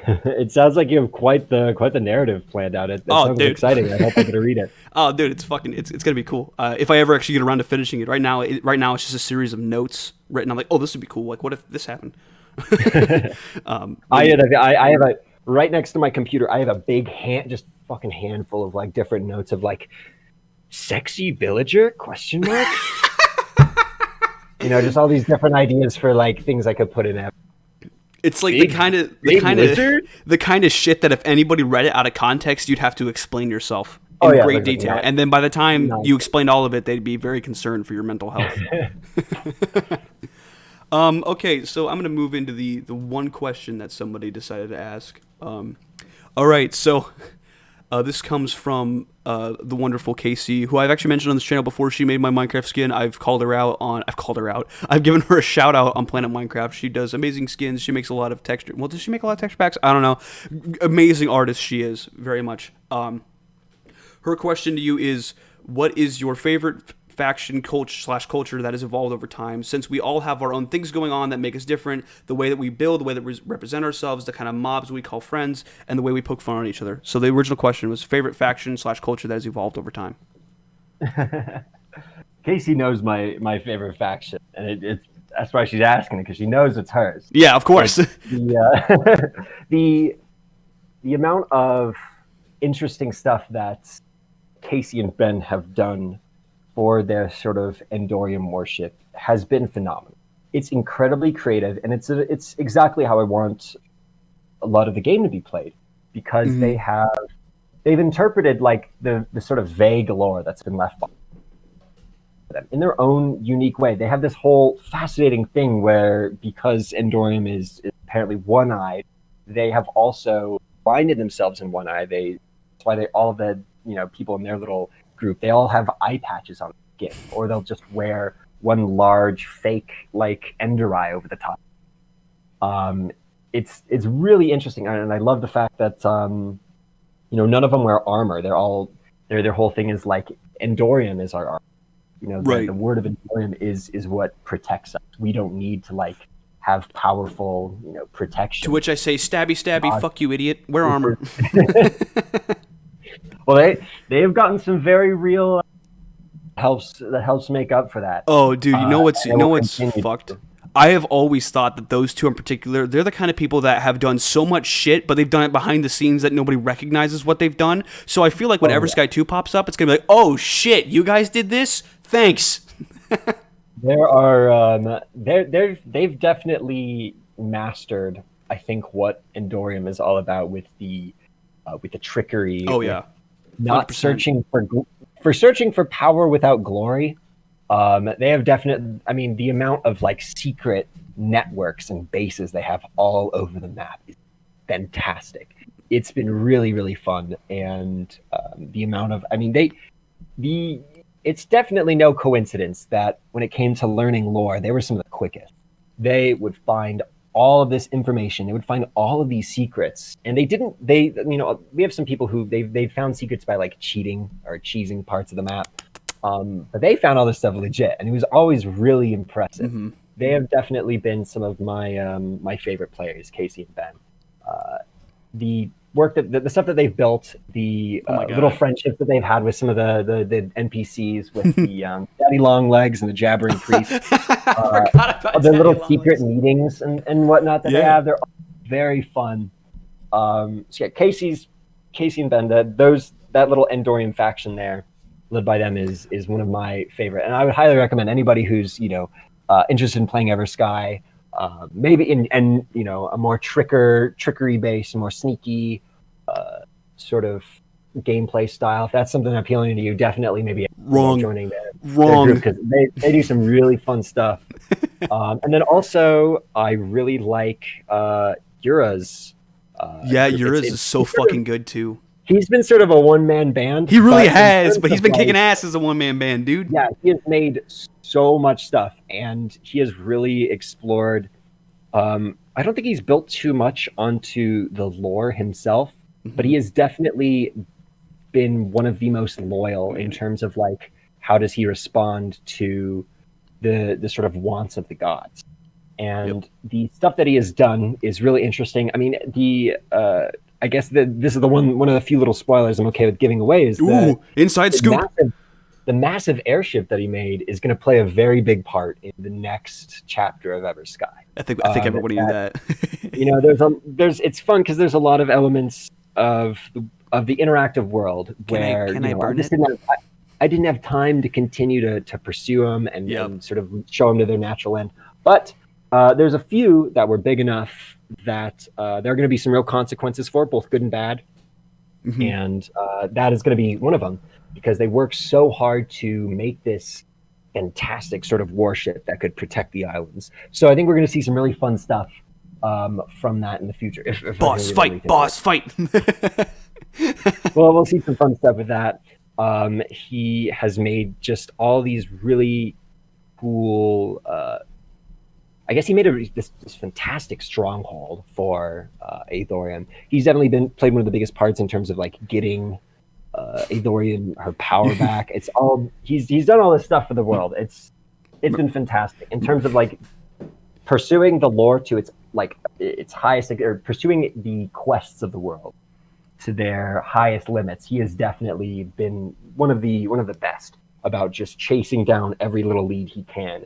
It sounds like you have quite the narrative planned out. It sounds exciting. I hope I'm gonna read it. Oh, dude, it's gonna be cool. If I ever actually get around to finishing it, right now it's just a series of notes written. I'm like, oh, this would be cool. Like, what if this happened? I have a right next to my computer. I have a big just fucking handful of like different notes of like sexy villager question mark. Just all these different ideas for like things I could put in. It's like the kind of shit that if anybody read it out of context, you'd have to explain yourself in great detail. Nice. And then by the time you explained all of it, they'd be very concerned for your mental health. Okay, so I'm going to move into the one question that somebody decided to ask. All right, so this comes from the wonderful Casey, who I've actually mentioned on this channel before. She made my Minecraft skin. I've given her a shout out on Planet Minecraft. She does amazing skins. She makes a lot of texture. Well, does she make a lot of texture packs? I don't know. Amazing artist she is, very much. Her question to you is, what is your favorite faction culture that has evolved over time, since we all have our own things going on that make us different, the way that we build, the way that we represent ourselves, the kind of mobs we call friends, and the way we poke fun on each other. So the original question was favorite faction / culture that has evolved over time. Casey knows my favorite faction, and that's why she's asking it, because she knows it's hers. Yeah, of course. The amount of interesting stuff that Casey and Ben have done for their sort of Endorium worship has been phenomenal. It's incredibly creative, and it's exactly how I want a lot of the game to be played, because they've interpreted like the sort of vague lore that's been left by them in their own unique way. They have this whole fascinating thing where, because Endorium is apparently one-eyed, they have also blinded themselves in one eye. That's why all of the people in their little group, they all have eye patches on their skin, or they'll just wear one large fake like ender eye over the top. It's really interesting, and I love the fact that none of them wear armor. Their whole thing is like Endorium is our armor. Right. The word of Endorium is what protects us. We don't need to like have powerful protection. To which I say, stabby, fuck you, idiot. Wear armor. Well, they've gotten some very real helps make up for that. Oh, dude, you know what's fucked? I have always thought that those two in particular, they're the kind of people that have done so much shit, but they've done it behind the scenes that nobody recognizes what they've done. So I feel like when Eversky 2 pops up, it's gonna be like, oh shit, you guys did this? Thanks. There are they've definitely mastered, I think, what Endorium is all about with the trickery. Oh yeah. Not 100%. searching for power without glory. They have the amount of like secret networks and bases they have all over the map is fantastic. It's been really, really fun, and the amount of it's definitely no coincidence that when it came to learning lore, they were some of the quickest. They would find all of this information. They would find all of these secrets, and we have some people who they've found secrets by like cheating or cheesing parts of the map, but they found all this stuff legit, and it was always really impressive. Mm-hmm. They have definitely been some of my favorite players, Casey and Ben. The work the stuff that they've built, the little friendships that they've had with some of the NPCs, with the daddy long legs and the jabbering priest, the little secret meetings and whatnot that they have, they're all very fun. So yeah, Casey and Ben, that little Endorium faction there, led by them, is one of my favorite, and I would highly recommend anybody who's interested in playing Eversky, maybe in a more trickery based, more sneaky sort of gameplay style. If that's something appealing to you, definitely maybe joining their group, because they do some really fun stuff. And then also I really like Yura's. Yura's is so fucking good too. He's been sort of a one-man band. He really has, but he's been kicking ass as a one-man band, dude. Yeah, he has made so much stuff, and he has really explored. I don't think he's built too much onto the lore himself, but he has definitely been one of the most loyal in terms of like how does he respond to the sort of wants of the gods, and the stuff that he has done is really interesting. I mean, I guess this is one of the few little spoilers I'm okay with giving away. Is inside scoop. the massive airship that he made is going to play a very big part in the next chapter of Eversky. I think everybody knew that. It's fun because there's a lot of elements of the interactive world where can I burn it? I didn't have time to continue to pursue them and, Yep. and sort of show them to their natural end. But there's a few that were big enough that there are going to be some real consequences for, both good and bad. Mm-hmm. And that is going to be one of them, because they worked so hard to make this fantastic sort of warship that could protect the islands. So I think we're going to see some really fun stuff from that in the future. If Boss fight. Well, we'll see some fun stuff with that. He has made just all these really cool. I guess he made this fantastic stronghold for Aethorium. He's definitely played one of the biggest parts in terms of like getting Aethorium her power back. It's all he's done all this stuff for the world. It's been fantastic in terms of like pursuing the lore to its highest, or pursuing the quests of the world to their highest limits. He has definitely been one of the best about just chasing down every little lead he can.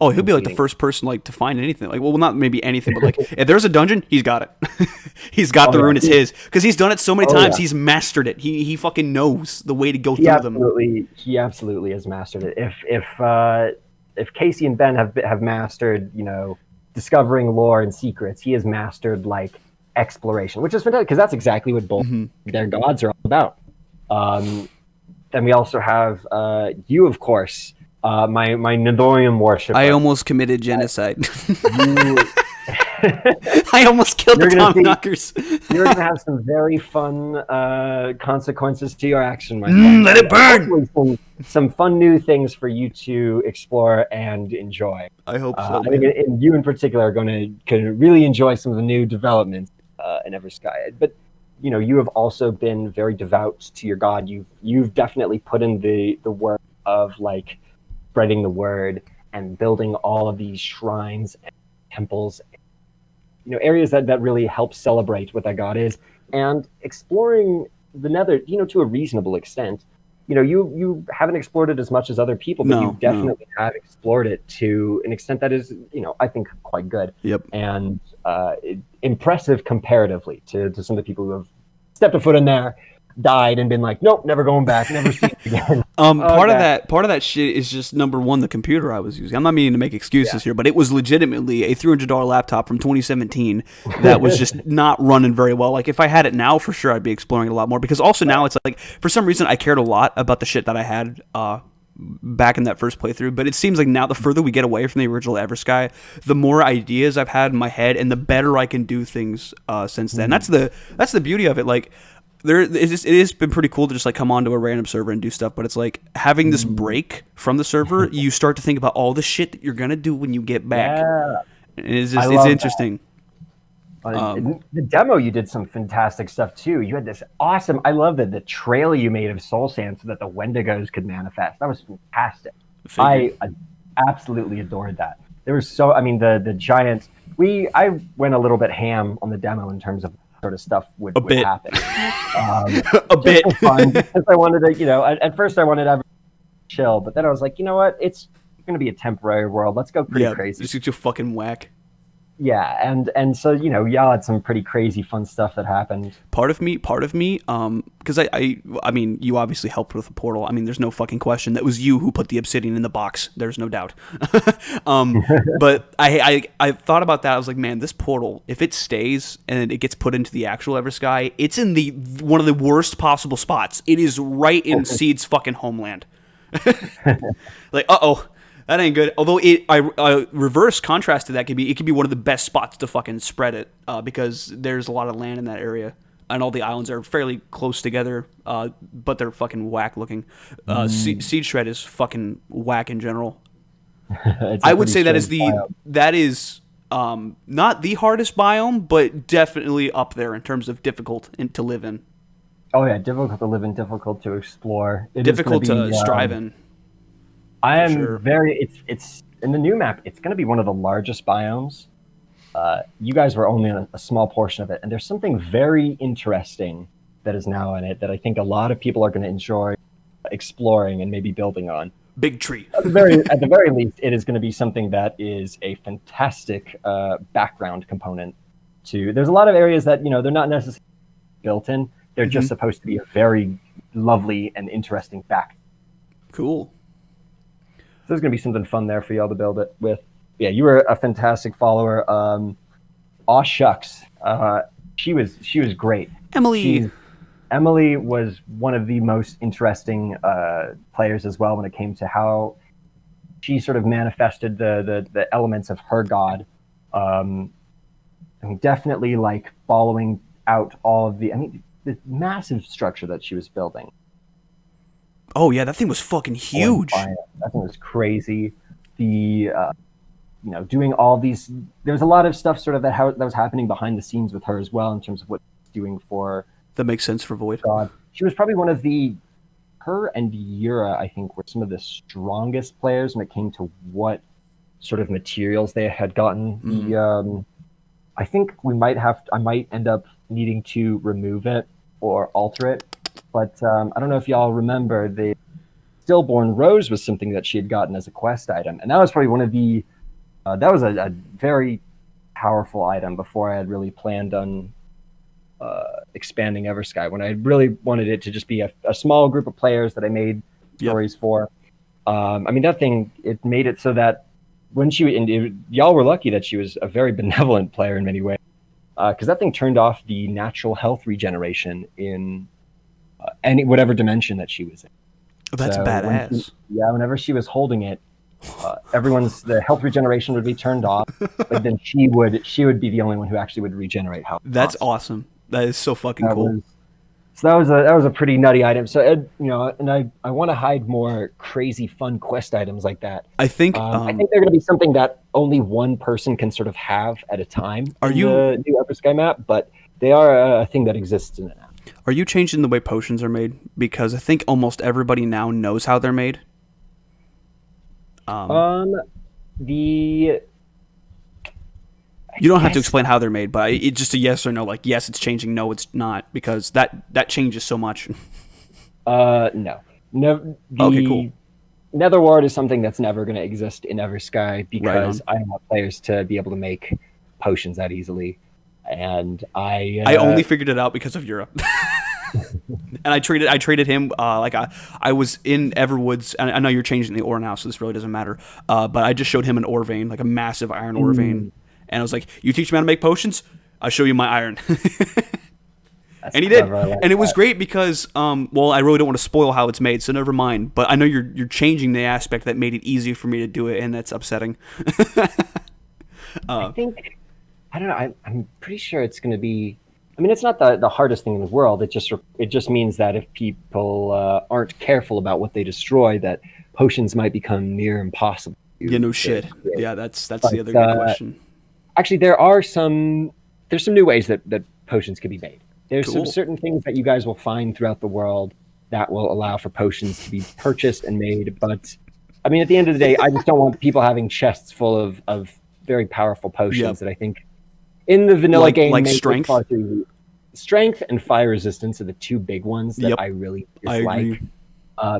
Oh, he'll be like the first person like to find anything. Like, well, not maybe anything, but like if there's a dungeon, he's got it. He's got the rune. It's his, because he's done it so many times. Yeah. He's mastered it. He fucking knows the way to go through them. He absolutely has mastered it. If Casey and Ben have mastered, discovering lore and secrets, he has mastered like exploration, which is fantastic, because that's exactly what both their gods are all about. Then we also have you, of course. My Nidorium worship. I almost committed genocide. I almost killed the Tommyknockers. You're going to have some very fun consequences to your action, my friend. Let it burn! Some fun new things for you to explore and enjoy. I hope so. I think you in particular are going to really enjoy some of the new developments in Eversky. But you have also been very devout to your god. You've definitely put in the work of like spreading the word and building all of these shrines and temples, areas that really help celebrate what that god is, and exploring the nether, to a reasonable extent. You haven't explored it as much as other people, but you definitely have explored it to an extent that is, I think quite good. Yep. And impressive comparatively to some of the people who have stepped a foot in there, died, and been like, nope, never going back, never seen it again. Part of that shit is just, number one, the computer I was using. I'm not meaning to make excuses here, but it was legitimately a $300 laptop from 2017 that was just not running very well. Like, if I had it now, for sure, I'd be exploring it a lot more, because also now it's like, for some reason, I cared a lot about the shit that I had back in that first playthrough, but it seems like now the further we get away from the original Eversky, the more ideas I've had in my head, and the better I can do things since then. That's the beauty of it. Like, it has been pretty cool to just like come onto a random server and do stuff, but it's like having this break from the server, you start to think about all the shit that you're gonna do when you get back. Yeah. It's interesting. The demo, you did some fantastic stuff too. You had this awesome, I love the trail you made of soul sand so that the Wendigos could manifest. That was fantastic. I absolutely adored that. There was the giant. I went a little bit ham on the demo in terms of sort of stuff would happen. A bit. Fun, because I wanted to, at first I wanted to chill, but then I was like, you know what? It's going to be a temporary world. Let's go pretty crazy. Just get you fucking whack. Yeah, and so y'all had some pretty crazy fun stuff that happened. Part of me, because I mean, you obviously helped with the portal. I mean, there's no fucking question that was you who put the obsidian in the box. There's no doubt. But I thought about that. I was like, man, this portal, if it stays and it gets put into the actual Eversky, it's in one of the worst possible spots. It is right in Seed's fucking homeland. Like, that ain't good. Although I reverse contrast to that, it could be one of the best spots to fucking spread it, because there's a lot of land in that area, and all the islands are fairly close together, but they're fucking whack looking. Seed Shred is fucking whack in general. I would say that is not the hardest biome, but definitely up there in terms of difficult to live in. Oh yeah, difficult to live in, difficult to explore. Difficult to strive in. I am it's in the new map, it's going to be one of the largest biomes. You guys were only in a small portion of it, and there's something very interesting that is now in it that I think a lot of people are going to enjoy. exploring and maybe building on. Big tree. At the very least, it is going to be something that is a fantastic background component to. There's a lot of areas that they're not necessarily built in. They're just supposed to be a very lovely and interesting back. Cool. So there's going to be something fun there for y'all to build it with. Yeah, you were a fantastic follower. Aw shucks, she was great. Emily was one of the most interesting players as well when it came to how she sort of manifested the elements of her god. Definitely like following out all of the massive structure that she was building. Oh yeah, that thing was fucking huge. That thing was crazy. The doing all these. There was a lot of stuff sort of that was happening behind the scenes with her as well in terms of what she's doing for. That makes sense for Void. God, she was probably one of her and Yura, I think, were some of the strongest players when it came to what sort of materials they had gotten. I think I might end up needing to remove it or alter it, but I don't know if y'all remember the Stillborn Rose was something that she had gotten as a quest item, and that was probably one of the that was a very powerful item before I had really planned on expanding Eversky, when I really wanted it to just be a small group of players that I made stories for. That thing, it made it so that when y'all were lucky that she was a very benevolent player in many ways, because that thing turned off the natural health regeneration in whatever dimension that she was in. Oh, that's badass. Whenever she was holding it, the health regeneration would be turned off, but then she would be the only one who actually would regenerate health. That's awesome. That is so fucking cool. So that was a pretty nutty item. So and I want to hide more crazy fun quest items like that. I think they're going to be something that only one person can sort of have at a time. The new Eversky map? But they are a thing that exists in it now. Are you changing the way potions are made? Because I think almost everybody now knows how they're made. You don't have to explain how they're made, but it's just a yes or no. Like, yes, it's changing. No, it's not, because that changes so much. No. Okay, cool. Nether wart is something that's never going to exist in Eversky because I want players to be able to make potions that easily, and I only figured it out because of Europe. And I traded him. I was in Everwoods, and I know you're changing the ore now, so this really doesn't matter. But I just showed him an ore vein, like a massive iron ore vein. And I was like, you teach me how to make potions? I'll show you my iron. And he did. And it was great because, I really don't want to spoil how it's made, so never mind. But I know you're changing the aspect that made it easy for me to do it, and that's upsetting. I think, I don't know, I'm pretty sure it's going to be, it's not the hardest thing in the world. It just means that if people aren't careful about what they destroy, that potions might become near impossible. Yeah, no shit. Yeah, that's the other good question. Actually, there's some new ways that potions can be made. There's some certain things that you guys will find throughout the world that will allow for potions to be purchased and made. But at the end of the day, I just don't want people having chests full of very powerful potions that I think in the vanilla game like strength. Strength and fire resistance are the two big ones that I really dislike,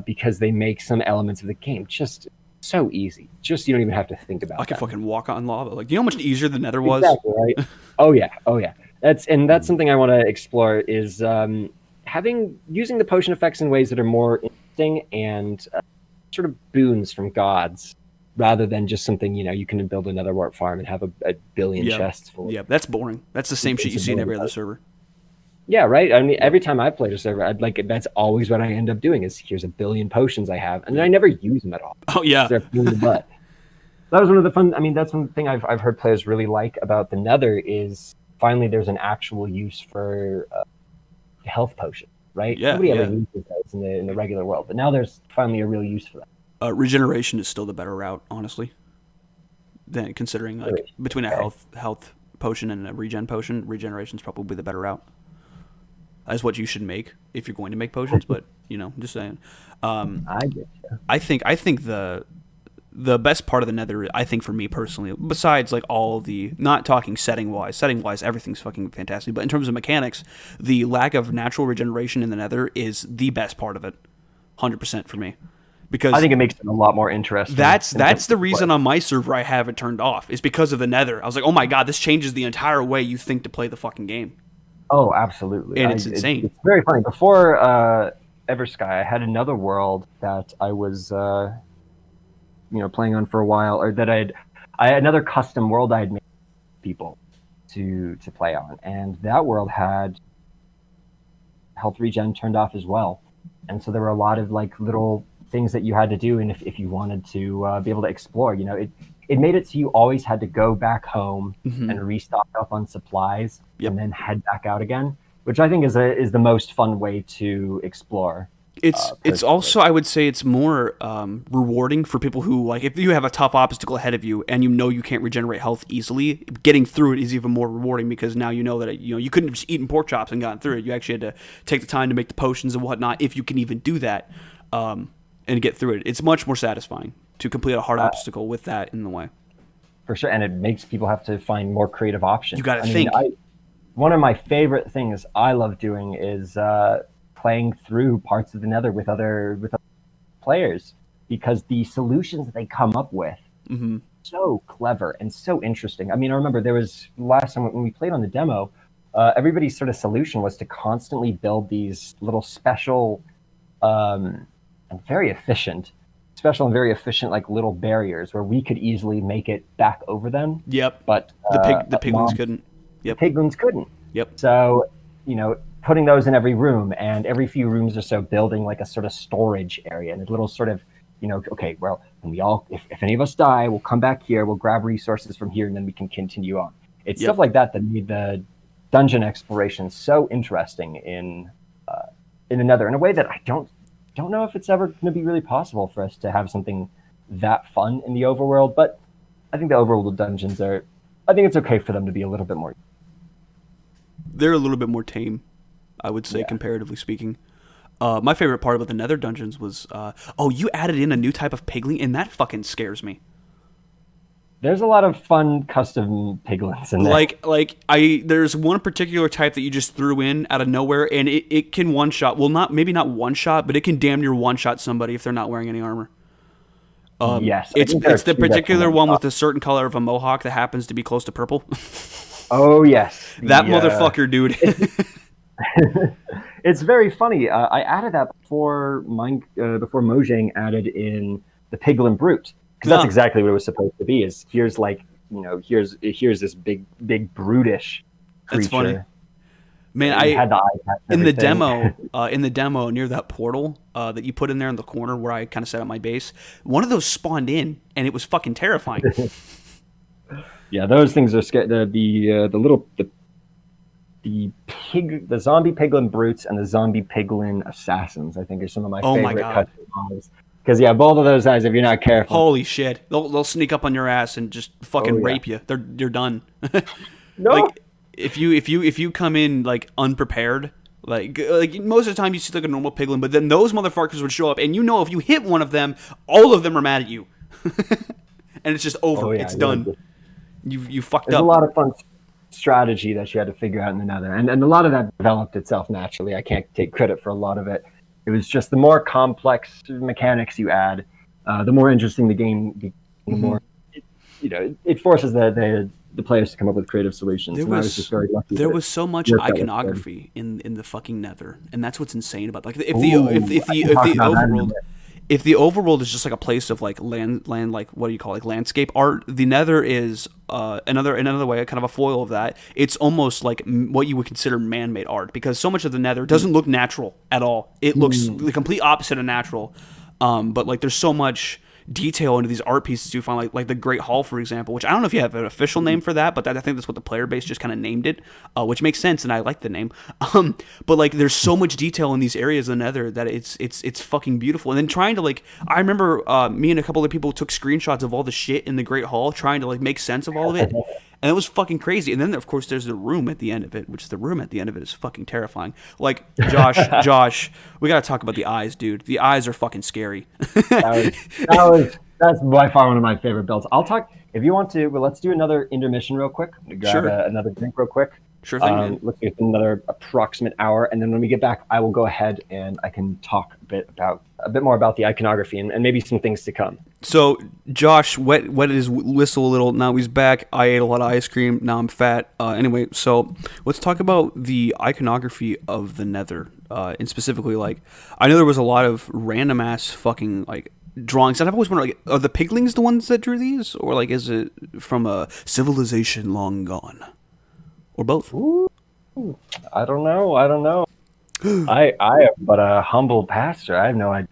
because they make some elements of the game just so easy. Just you don't even have to think about it. I can fucking walk on lava. Like, you know how much easier the Nether was? Exactly, right? Oh yeah. That's something I want to explore is using the potion effects in ways that are more interesting and sort of boons from gods, rather than just something you can build another warp farm and have a billion chests full. Yeah, that's boring. That's the same shit you see in every other server. Yeah, right. Every time I've played a server, that's always what I end up doing is here's a billion potions I have, and then I never use them at all. Oh yeah. They're in the butt. That was one of the fun. That's one thing I've heard players really like about the Nether is finally there's an actual use for health potion, right? Yeah. Nobody ever uses those in the regular world, but now there's finally a real use for that. Regeneration is still the better route, honestly. Then considering between a health potion and a regen potion, regeneration is probably the better route. That's what you should make if you're going to make potions, but I'm just saying. I get you. I think the best part of the Nether, I think for me personally, besides like all the, not talking setting wise, everything's fucking fantastic, but in terms of mechanics, the lack of natural regeneration in the Nether is the best part of it. 100% for me. Because I think it makes it a lot more interesting. that's the reason on my server I have it turned off, is because of the Nether. I was like, oh my god, this changes the entire way you think to play the fucking game. Oh, absolutely. And it's insane. It's very funny. Before Eversky, I had another world that I was playing on for a while, or that I had another custom world I had made for people to play on, and that world had health regen turned off as well. And so there were a lot of like little things that you had to do, and if you wanted to be able to explore, it made it so you always had to go back home and restock up on supplies and then head back out again, which I think is the most fun way to explore. It's also, I would say, it's more rewarding for people who, like, if you have a tough obstacle ahead of you and you know you can't regenerate health easily, getting through it is even more rewarding, because now you know that you couldn't have just eaten pork chops and gotten through it. You actually had to take the time to make the potions and whatnot, if you can even do that, and get through it. It's much more satisfying to complete a hard obstacle with that in the way. For sure, and it makes people have to find more creative options. You got to think. One of my favorite things I love doing is playing through parts of the Nether with other players, because the solutions that they come up with so clever and so interesting. I mean, I remember there was last time when we played on the demo, everybody's sort of solution was to constantly build these little special and very efficient like little barriers where we could easily make it back over them. Yep. But the piglins couldn't. Yep. The piglins couldn't. Yep. So, putting those in every room, and every few rooms or so building like a sort of storage area and a little sort of, okay, well, when we all, if any of us die, we'll come back here, we'll grab resources from here, and then we can continue on. It's stuff like that made the dungeon exploration so interesting in the Nether, in a way that I don't know if it's ever going to be really possible for us to have something that fun in the overworld. But I think the overworld dungeons I think it's okay for them to be a little bit more. They're a little bit more tame, I would say, comparatively speaking. My favorite part about the Nether dungeons was, you added in a new type of pigling, and that fucking scares me. There's a lot of fun custom piglins in there. There's one particular type that you just threw in out of nowhere, and it can one shot. Well, maybe not one shot, but it can damn near one shot somebody if they're not wearing any armor. Yes, it's the particular one with a certain color of a mohawk that happens to be close to purple. Oh yes, that motherfucker, dude. It's very funny. I added that before Mojang added in the piglin brute, because that's exactly what it was supposed to be. Is here's this big brutish creature. That's funny. Man, in the demo near that portal that you put in there in the corner where I kind of set up my base, one of those spawned in, and it was fucking terrifying. Yeah, those things are scary. The zombie piglin brutes and the zombie piglin assassins, I think, are some of my favorite custom models. Because both of those guys, if you're not careful, holy shit, they'll sneak up on your ass and just fucking rape you. You're done. No. Like, if you come in like unprepared, like most of the time you see like a normal piglin, but then those motherfuckers would show up, and if you hit one of them, all of them are mad at you, and it's just over. Oh, yeah, it's done. You fucked up. There's a lot of fun strategy that you had to figure out in the Nether, and a lot of that developed itself naturally. I can't take credit for a lot of it. It was just the more complex mechanics you add, the more interesting the game becomes. The more it forces the players to come up with creative solutions. I was just very lucky. There was so much iconography in the fucking Nether, and that's what's insane about if the overworld is just like a place of like land like what do you call it, like landscape art, the Nether is another way, kind of a foil of that. It's almost like what you would consider man-made art, because so much of the Nether doesn't look natural at all. It looks the complete opposite of natural. But like there's so much detail into these art pieces you find, like the Great Hall, for example, which I don't know if you have an official name for that, but I think that's what the player base just kind of named it, which makes sense, and I like the name. But like there's so much detail in these areas of the Nether that it's fucking beautiful. And then trying to I remember me and a couple of people took screenshots of all the shit in the Great Hall, trying to like make sense of all of it. And it was fucking crazy. And then, of course, there's the room at the end of it, which the room at the end of it is fucking terrifying. Like, Josh, we got to talk about the eyes, dude. The eyes are fucking scary. That's by far one of my favorite builds. I'll talk, if you want to, but let's do another intermission real quick. I'm going to grab another drink real quick. Sure thing, man. Let's do another approximate hour, and then when we get back, I will go ahead and I can talk a bit more about the iconography and maybe some things to come. So Josh wet his whistle a little. Now he's back. I ate a lot of ice cream. Now I'm fat. Anyway, so let's talk about the iconography of the Nether, and specifically, like, I know there was a lot of random ass fucking like drawings. And I've always wondered, like, are the piglings the ones that drew these, or like is it from a civilization long gone, or both? Ooh, I don't know. I am but a humble pastor. I have no idea.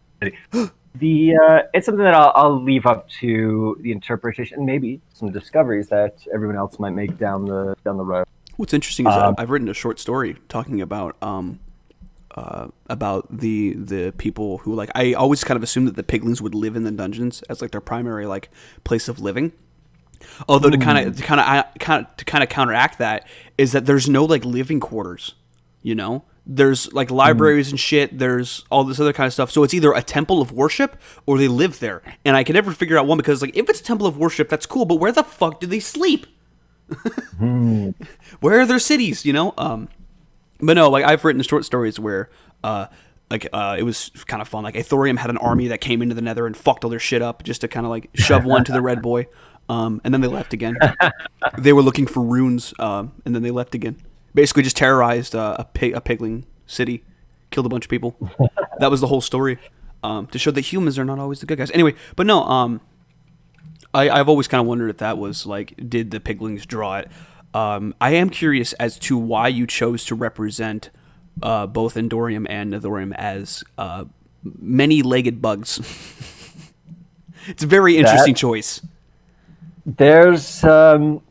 It's something that I'll leave up to the interpretation, and maybe some discoveries that everyone else might make down the road. What's interesting is I've written a short story talking about the people who, like, I always kind of assumed that the piglings would live in the dungeons as like their primary like place of living. Although to kind of counteract that is that there's no like living quarters, you know. There's like libraries and shit. There's all this other kind of stuff. So it's either a temple of worship or they live there. And I can never figure out one, because like if it's a temple of worship, that's cool. But where the fuck do they sleep? Where are their cities? You know. But no, like I've written short stories where it was kind of fun. Like Aetherium had an army that came into the Nether and fucked all their shit up just to kind of like shove one to the red boy. And then they left again. They were looking for runes, and then they left again. Basically just terrorized a pigling city, killed a bunch of people. That was the whole story, to show that humans are not always the good guys. Anyway, but no, I've always kind of wondered if that was like, did the piglings draw it? I am curious as to why you chose to represent both Endorium and Nethorium as many-legged bugs. It's a very interesting choice. There's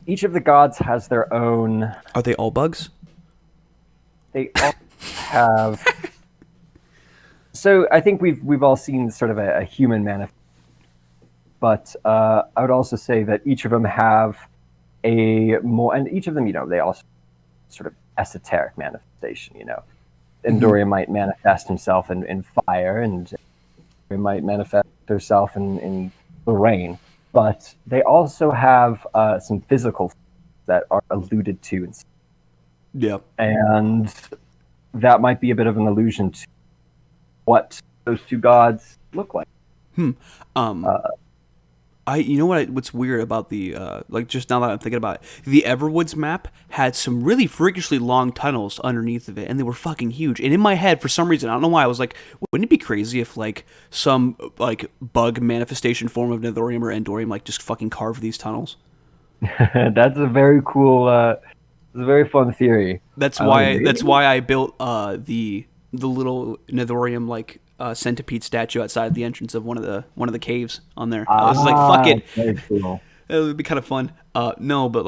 each of the gods has their own. Are they all bugs? They all have. So I think we've all seen sort of a human manifest, but I would also say that each of them have a more, and each of them, you know, they also sort of esoteric manifestation. You know, Endorium might manifest himself in fire, and it might manifest herself in the rain. But they also have some physical that are alluded to. Yeah. And that might be a bit of an allusion to what those two gods look like. You know what's weird about the like, just now that I'm thinking about it, the Everwoods map had some really freakishly long tunnels underneath of it, and they were fucking huge. And in my head, for some reason, I don't know why, I was like, wouldn't it be crazy if like some like bug manifestation form of Nethorium or Endorium like just fucking carved these tunnels? That's a very cool, it's a very fun theory. That's why I built the little Nethorium like centipede statue outside the entrance of one of the caves on there. I was like, fuck it. Very cool. It would be kind of fun. No, but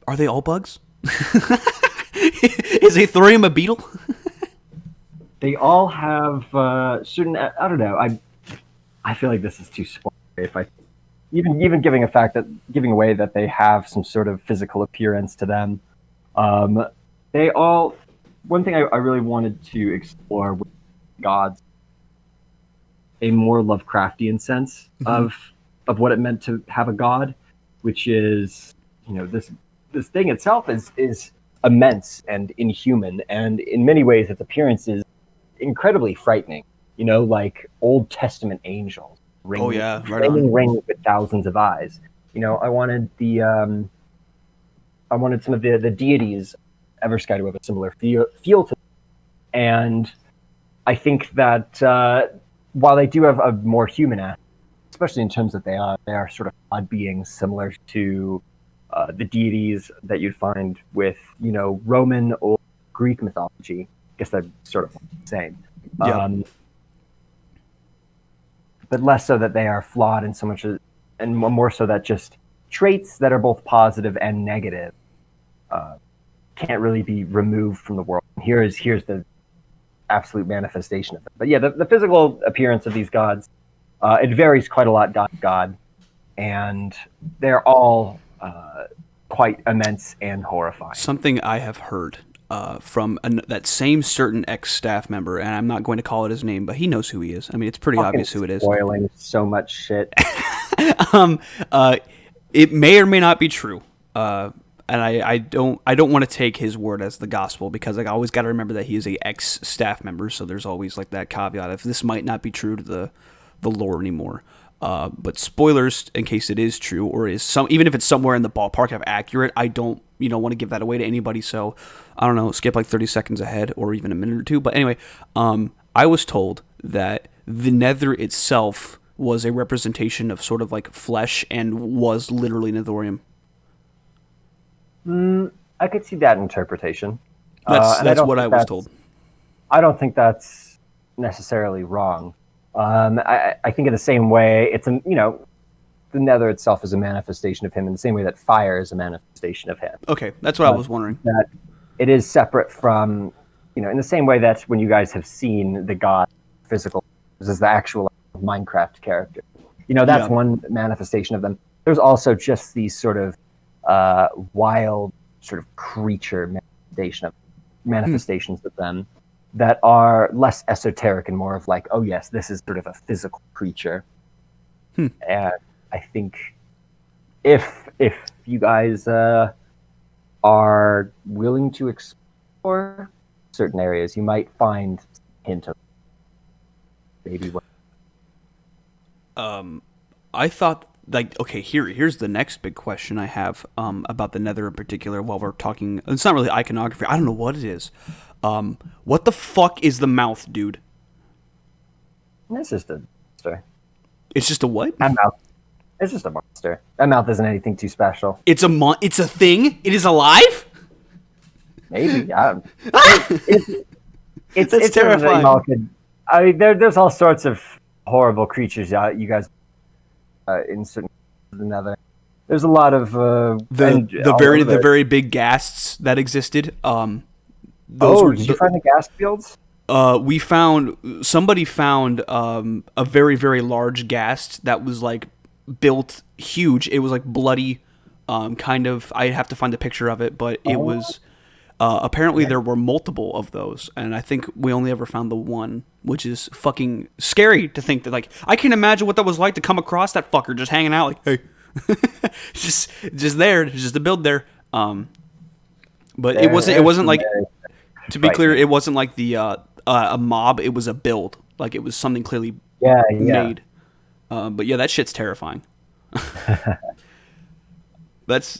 are they all bugs? Is Aetherium a beetle? They all have certain. I don't know. I feel like this is too spoilery. If I even giving away that they have some sort of physical appearance to them. They all. One thing I really wanted to explore with gods, a more Lovecraftian sense of what it meant to have a god, which is, you know, this thing itself is immense and inhuman, and in many ways its appearance is incredibly frightening. You know, like Old Testament angels, flaming rings with thousands of eyes. You know, I wanted some of the deities Eversky to have a similar feel to them. And I think that while they do have a more human aspect, especially in terms that they are sort of odd beings similar to the deities that you'd find with, you know, Roman or Greek mythology. I guess they're sort of the same. Yeah. But less so that they are flawed in so much, and more so that just traits that are both positive and negative can't really be removed from the world. Here's the absolute manifestation of it. But yeah, the physical appearance of these gods, it varies quite a lot god to god, and they're all quite immense and horrifying. Something I have heard from that same certain ex-staff member, and I'm not going to call it his name, but he knows who he is. I mean, it's pretty obvious who it is. Spoiling so much shit. It may or may not be true. And I don't want to take his word as the gospel, because like I always got to remember that he is a ex staff member, so there's always like that caveat if this might not be true to the lore anymore. But spoilers in case it is true, or is even if it's somewhere in the ballpark of accurate, I don't want to give that away to anybody. So I don't know, skip like 30 seconds ahead or even a minute or two. But anyway, I was told that the Nether itself was a representation of sort of like flesh and was literally Nethorium. I could see that interpretation. That's what I was told. I don't think that's necessarily wrong. I think in the same way, it's the Nether itself is a manifestation of him in the same way that fire is a manifestation of him. Okay, that's what I was wondering. That it is separate from, in the same way that when you guys have seen the god physical as the actual Minecraft character, that's one manifestation of them. There's also just these sort of wild sort of creature manifestations of them that are less esoteric and more of like, oh yes, this is sort of a physical creature. And I think if you guys are willing to explore certain areas, you might find a hint of maybe what. I thought, like, okay, here's the next big question I have about the Nether in particular. While we're talking, it's not really iconography. I don't know what it is. What the fuck is the mouth, dude? It's just a monster. It's just a what? That mouth. It's just a monster. That mouth isn't anything too special. It's a thing. It is alive. Maybe. It's terrifying. There's all sorts of horrible creatures. You guys, in certain the Nether. There's a lot of the very big ghasts that existed. Did you find the ghast fields? Somebody found a very, very large ghast that was like built huge. It was like bloody, kind of. I have to find a picture of it, but it was apparently there were multiple of those, and I think we only ever found the one, which is fucking scary to think that. Like, I can't imagine what that was like to come across that fucker just hanging out, like, hey, just there, just a build there. But it wasn't like. To be clear, it wasn't like a mob. It was a build. Like, it was something clearly made. But yeah, that shit's terrifying. That's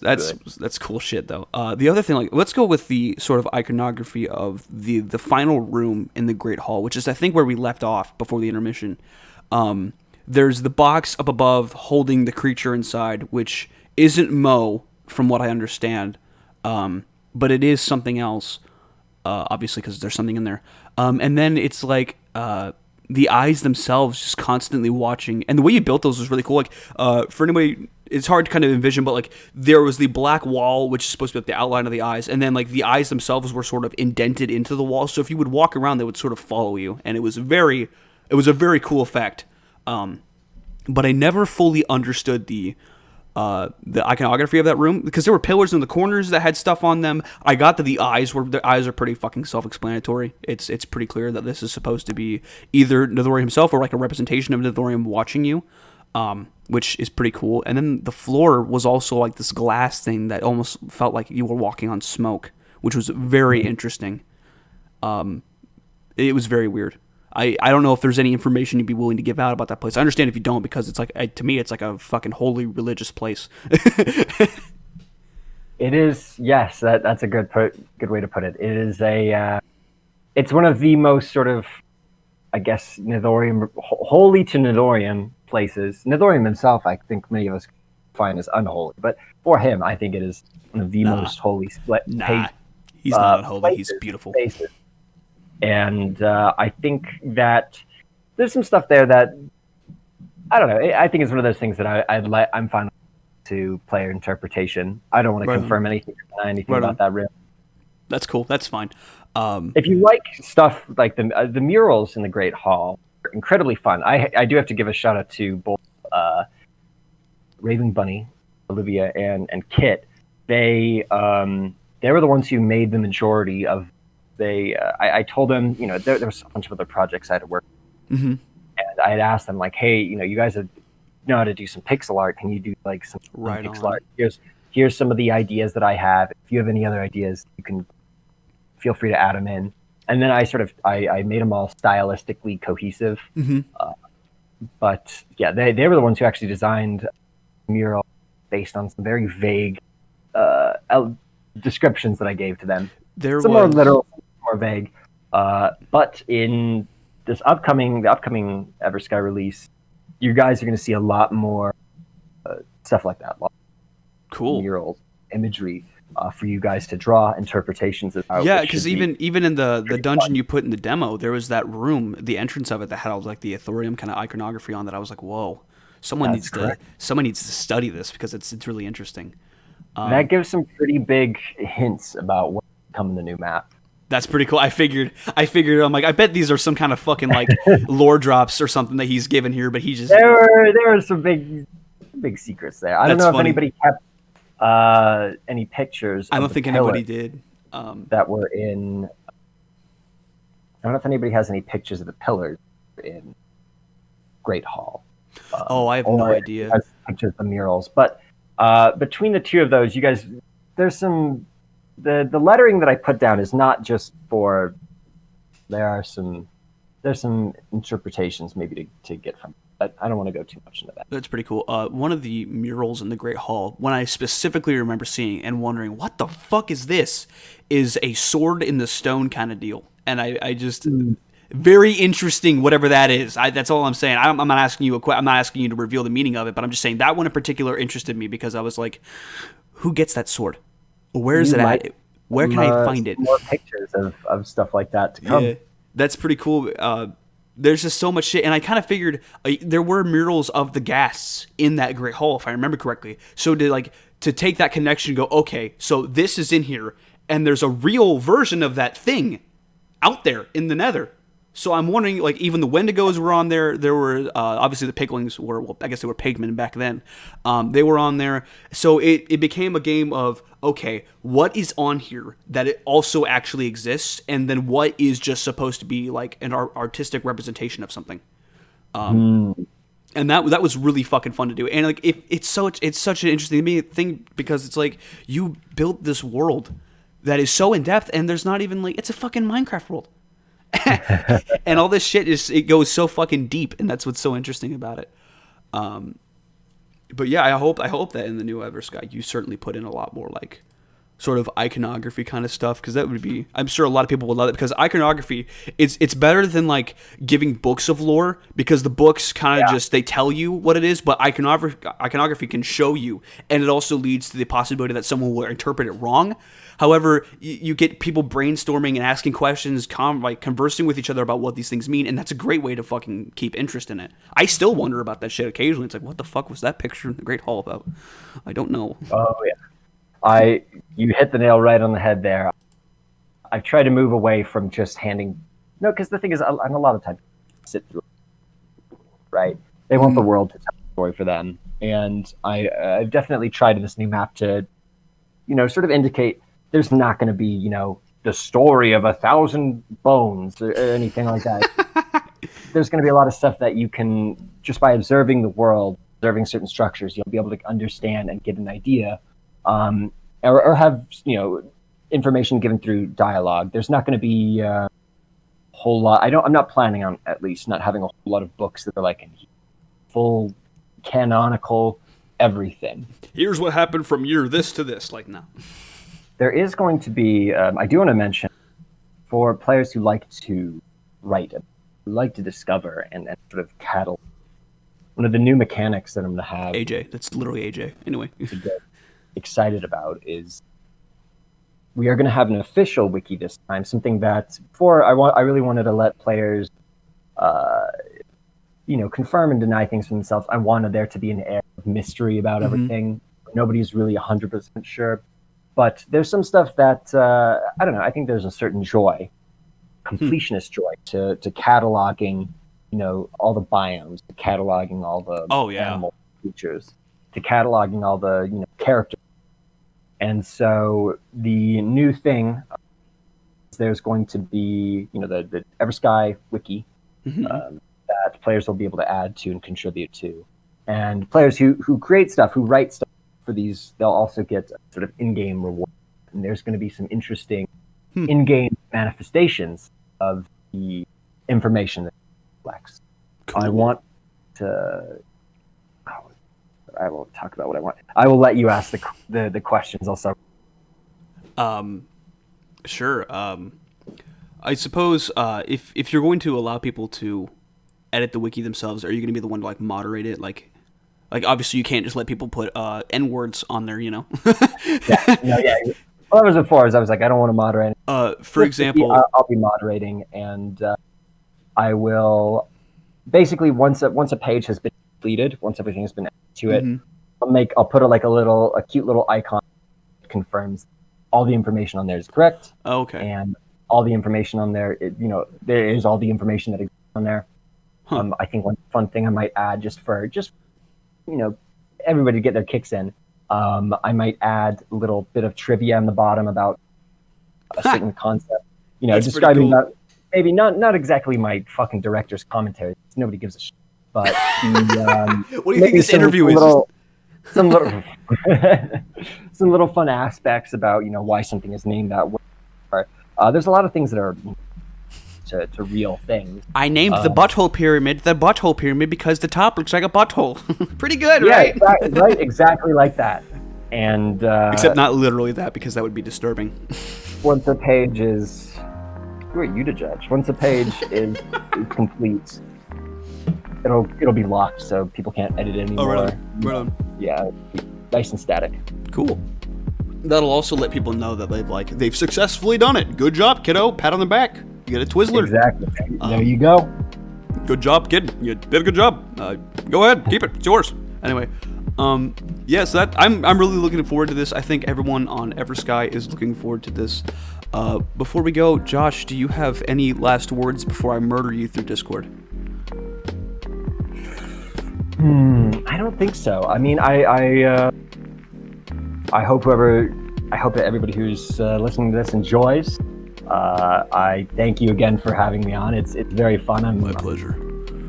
cool shit though. The other thing, like, let's go with the sort of iconography of the final room in the Great Hall, which is I think where we left off before the intermission. There's the box up above holding the creature inside, which isn't Mo, from what I understand, but it is something else. Obviously, because there's something in there. And then it's like the eyes themselves just constantly watching. And the way you built those was really cool. Like, for anybody, it's hard to kind of envision, but like there was the black wall, which is supposed to be like the outline of the eyes. And then like the eyes themselves were sort of indented into the wall. So if you would walk around, they would sort of follow you. And it was a very cool effect. But I never fully understood the iconography of that room, because there were pillars in the corners that had stuff on them. I got that the eyes are pretty fucking self-explanatory. It's pretty clear that this is supposed to be either Nethorium himself or like a representation of Nethorium watching you, which is pretty cool. And then the floor was also like this glass thing that almost felt like you were walking on smoke, which was very interesting. It was very weird. I don't know if there's any information you'd be willing to give out about that place. I understand if you don't, because it's like, to me, it's like a fucking holy religious place. It is, yes. That's a good way to put it. It is it's one of the most sort of, I guess, Nethorium, holy to Nethorium places. Nethorium himself, I think many of us find as unholy, but for him, I think it is one of the most holy split. He's not unholy. He's beautiful. Places. And I think that there's some stuff there that, I don't know, I think it's one of those things that I'm fine to player interpretation. I don't want to confirm anything or deny anything about that room. That's cool. That's fine. If you like stuff like the murals in the Great Hall, are incredibly fun. I do have to give a shout out to both Raven Bunny, Olivia, and Kit. They were the ones who made the majority of. I told them, there was a bunch of other projects I had to work on. Mm-hmm. And I had asked them, like, hey, you guys know how to do some pixel art. Can you do like some pixel art? here's some of the ideas that I have. If you have any other ideas, you can feel free to add them in. And then I made them all stylistically cohesive. But yeah, they were the ones who actually designed a mural based on some very vague descriptions that I gave to them. Some more literal, some more vague. But in the upcoming Eversky release, you guys are going to see a lot more stuff like that. Cool murals, imagery for you guys to draw interpretations of. Yeah, because even in the dungeon you put in the demo, there was that room, the entrance of it that had all like the Ethereum kind of iconography on that. I was like, whoa, someone needs to study this because it's really interesting. That gives some pretty big hints about what's coming in the new map. That's pretty cool. I figured. I'm like, I bet these are some kind of fucking like lore drops or something that he's given here, but he just there were some big secrets there. I don't know if anybody kept any pictures. I don't think anybody did. That were in. I don't know if anybody has any pictures of the pillars in Great Hall. I have no idea. Pictures of the murals, but between the two of those, you guys, there's some. The lettering that I put down is not just for. There's some interpretations maybe to get from. But I don't want to go too much into that. That's pretty cool. One of the murals in the Great Hall, when I specifically remember seeing and wondering what the fuck is this, is a sword in the stone kind of deal, and I just. Very interesting, whatever that is. That's all I'm saying. I'm not asking you I'm not asking you to reveal the meaning of it, but I'm just saying that one in particular interested me because I was like, who gets that sword? Where is it at? Where can I find it? More pictures of stuff like that to come. Yeah, that's pretty cool. There's just so much shit, and I kind of figured there were murals of the ghasts in that Great Hall, if I remember correctly. So to take that connection and go, okay, so this is in here, and there's a real version of that thing out there in the Nether. So I'm wondering, like, even the Wendigos were on there. There were, obviously, the Piglings were, well, I guess they were pigmen back then. They were on there. So it became a game of, okay, what is on here that it also actually exists? And then what is just supposed to be, like, an artistic representation of something? And that was really fucking fun to do. And, like, it's such an interesting thing because it's like, you built this world that is so in-depth, and there's not even, like, it's a fucking Minecraft world. And all this shit it goes so fucking deep, and that's what's so interesting about it. But yeah, I hope that in the new Eversky you certainly put in a lot more like sort of iconography kind of stuff, because that would be, I'm sure a lot of people would love it, because iconography it's better than like giving books of lore, because the books kind of just, they tell you what it is, but iconography can show you, and it also leads to the possibility that someone will interpret it wrong. However, you get people brainstorming and asking questions, like conversing with each other about what these things mean, and that's a great way to fucking keep interest in it. I still wonder about that shit occasionally. It's like, what the fuck was that picture in the Great Hall about? I don't know. Oh yeah, you hit the nail right on the head there. I've tried to move away from just because the thing is, I'm a lot of times sit through it, right? They want the world to tell a story for them, and I've definitely tried in this new map to, sort of indicate. There's not going to be, the story of 1,000 bones or anything like that. There's going to be a lot of stuff that you can, just by observing the world, observing certain structures, you'll be able to understand and get an idea, or have, information given through dialogue. There's not going to be a whole lot. I'm not planning on, at least, not having a whole lot of books that are like full canonical everything. Here's what happened from year this to this. Like, no. There is going to be, I do want to mention, for players who like to write, who like to discover and sort of catalog, one of the new mechanics that I'm going to have. AJ, that's literally AJ. Anyway. To get excited about is we are going to have an official wiki this time, something that before I really wanted to let players, confirm and deny things for themselves. I wanted there to be an air of mystery about everything. Nobody's really 100% sure. But there's some stuff that, I don't know, I think there's a certain joy, completionist joy to cataloging, all the biomes, to cataloging all the animal features, to cataloging all the, characters. And so the new thing, there's going to be, the Eversky wiki that players will be able to add to and contribute to. And players who create stuff, who write stuff for these, they'll also get sort of in-game reward, and there's going to be some interesting in-game manifestations of the information that it collects. Cool. I want to. I will talk about what I want. I will let you ask the questions. I'll start. Sure. I suppose if you're going to allow people to edit the wiki themselves, are you going to be the one to like moderate it? Like obviously you can't just let people put N words on there, you know. Yeah. No, yeah. Well, that was before. I was like, I don't want to moderate. For example, I'll be moderating, and I will basically once a page has been completed, once everything has been added to it, I'll put a cute little icon that confirms all the information on there is correct. Okay. And all the information on there, there is all the information that exists on there. I think one fun thing I might add just everybody to get their kicks in. I might add a little bit of trivia on the bottom about a certain concept. That's describing pretty cool. that. Maybe not exactly my fucking director's commentary. Nobody gives a shit. But what do you think this interview is? Some little some little fun aspects about why something is named that way. There's a lot of things that are to real things. I named the butthole pyramid because the top looks like a butthole. Pretty good, yeah, right? Right, exactly like that. And except not literally that, because that would be disturbing. Once a page is, who are you to judge? Once a page is complete, it'll be locked, so people can't edit it anymore. Oh, right on. Yeah, nice and static. Cool. That'll also let people know that they've successfully done it. Good job, kiddo. Pat on the back. You get a Twizzler. Exactly. There you go. Good job, kid. You did a good job. Go ahead, keep it. It's yours. Anyway, yeah. So I'm really looking forward to this. I think everyone on Eversky is looking forward to this. Before we go, Josh, do you have any last words before I murder you through Discord? I don't think so. I mean, I hope that everybody who's listening to this enjoys. I thank you again for having me on. It's very fun. My pleasure.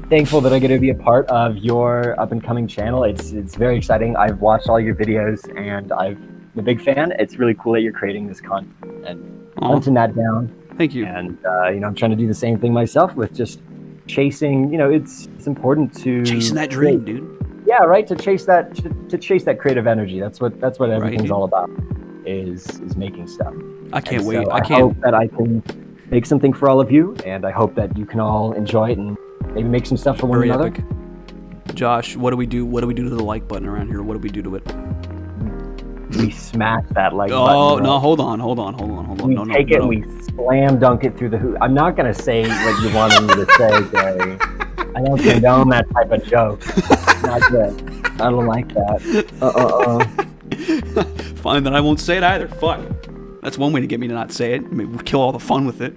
Thankful that I get to be a part of your up and coming channel. It's very exciting. I've watched all your videos and I'm a big fan. It's really cool that you're creating this content and hunting that down. Thank you. And I'm trying to do the same thing myself with just chasing. It's important to chasing that dream, dude. Yeah, right. To chase that creative energy. That's what everything's all about. Is making stuff. I can't wait. I hope that I can make something for all of you, and I hope that you can all enjoy it and maybe make some stuff for one another. Epic. Josh, what do we do? What do we do to the like button around here? What do we do to it? We smash that like button. Oh no! Hold on. We take it and we slam dunk it through the hoop. I'm not gonna say what you wanted me to say, Gary. I don't condone that type of joke. Not good. I don't like that. Fine, then I won't say it either. Fuck. That's one way to get me to not say it. I mean, we'll kill all the fun with it.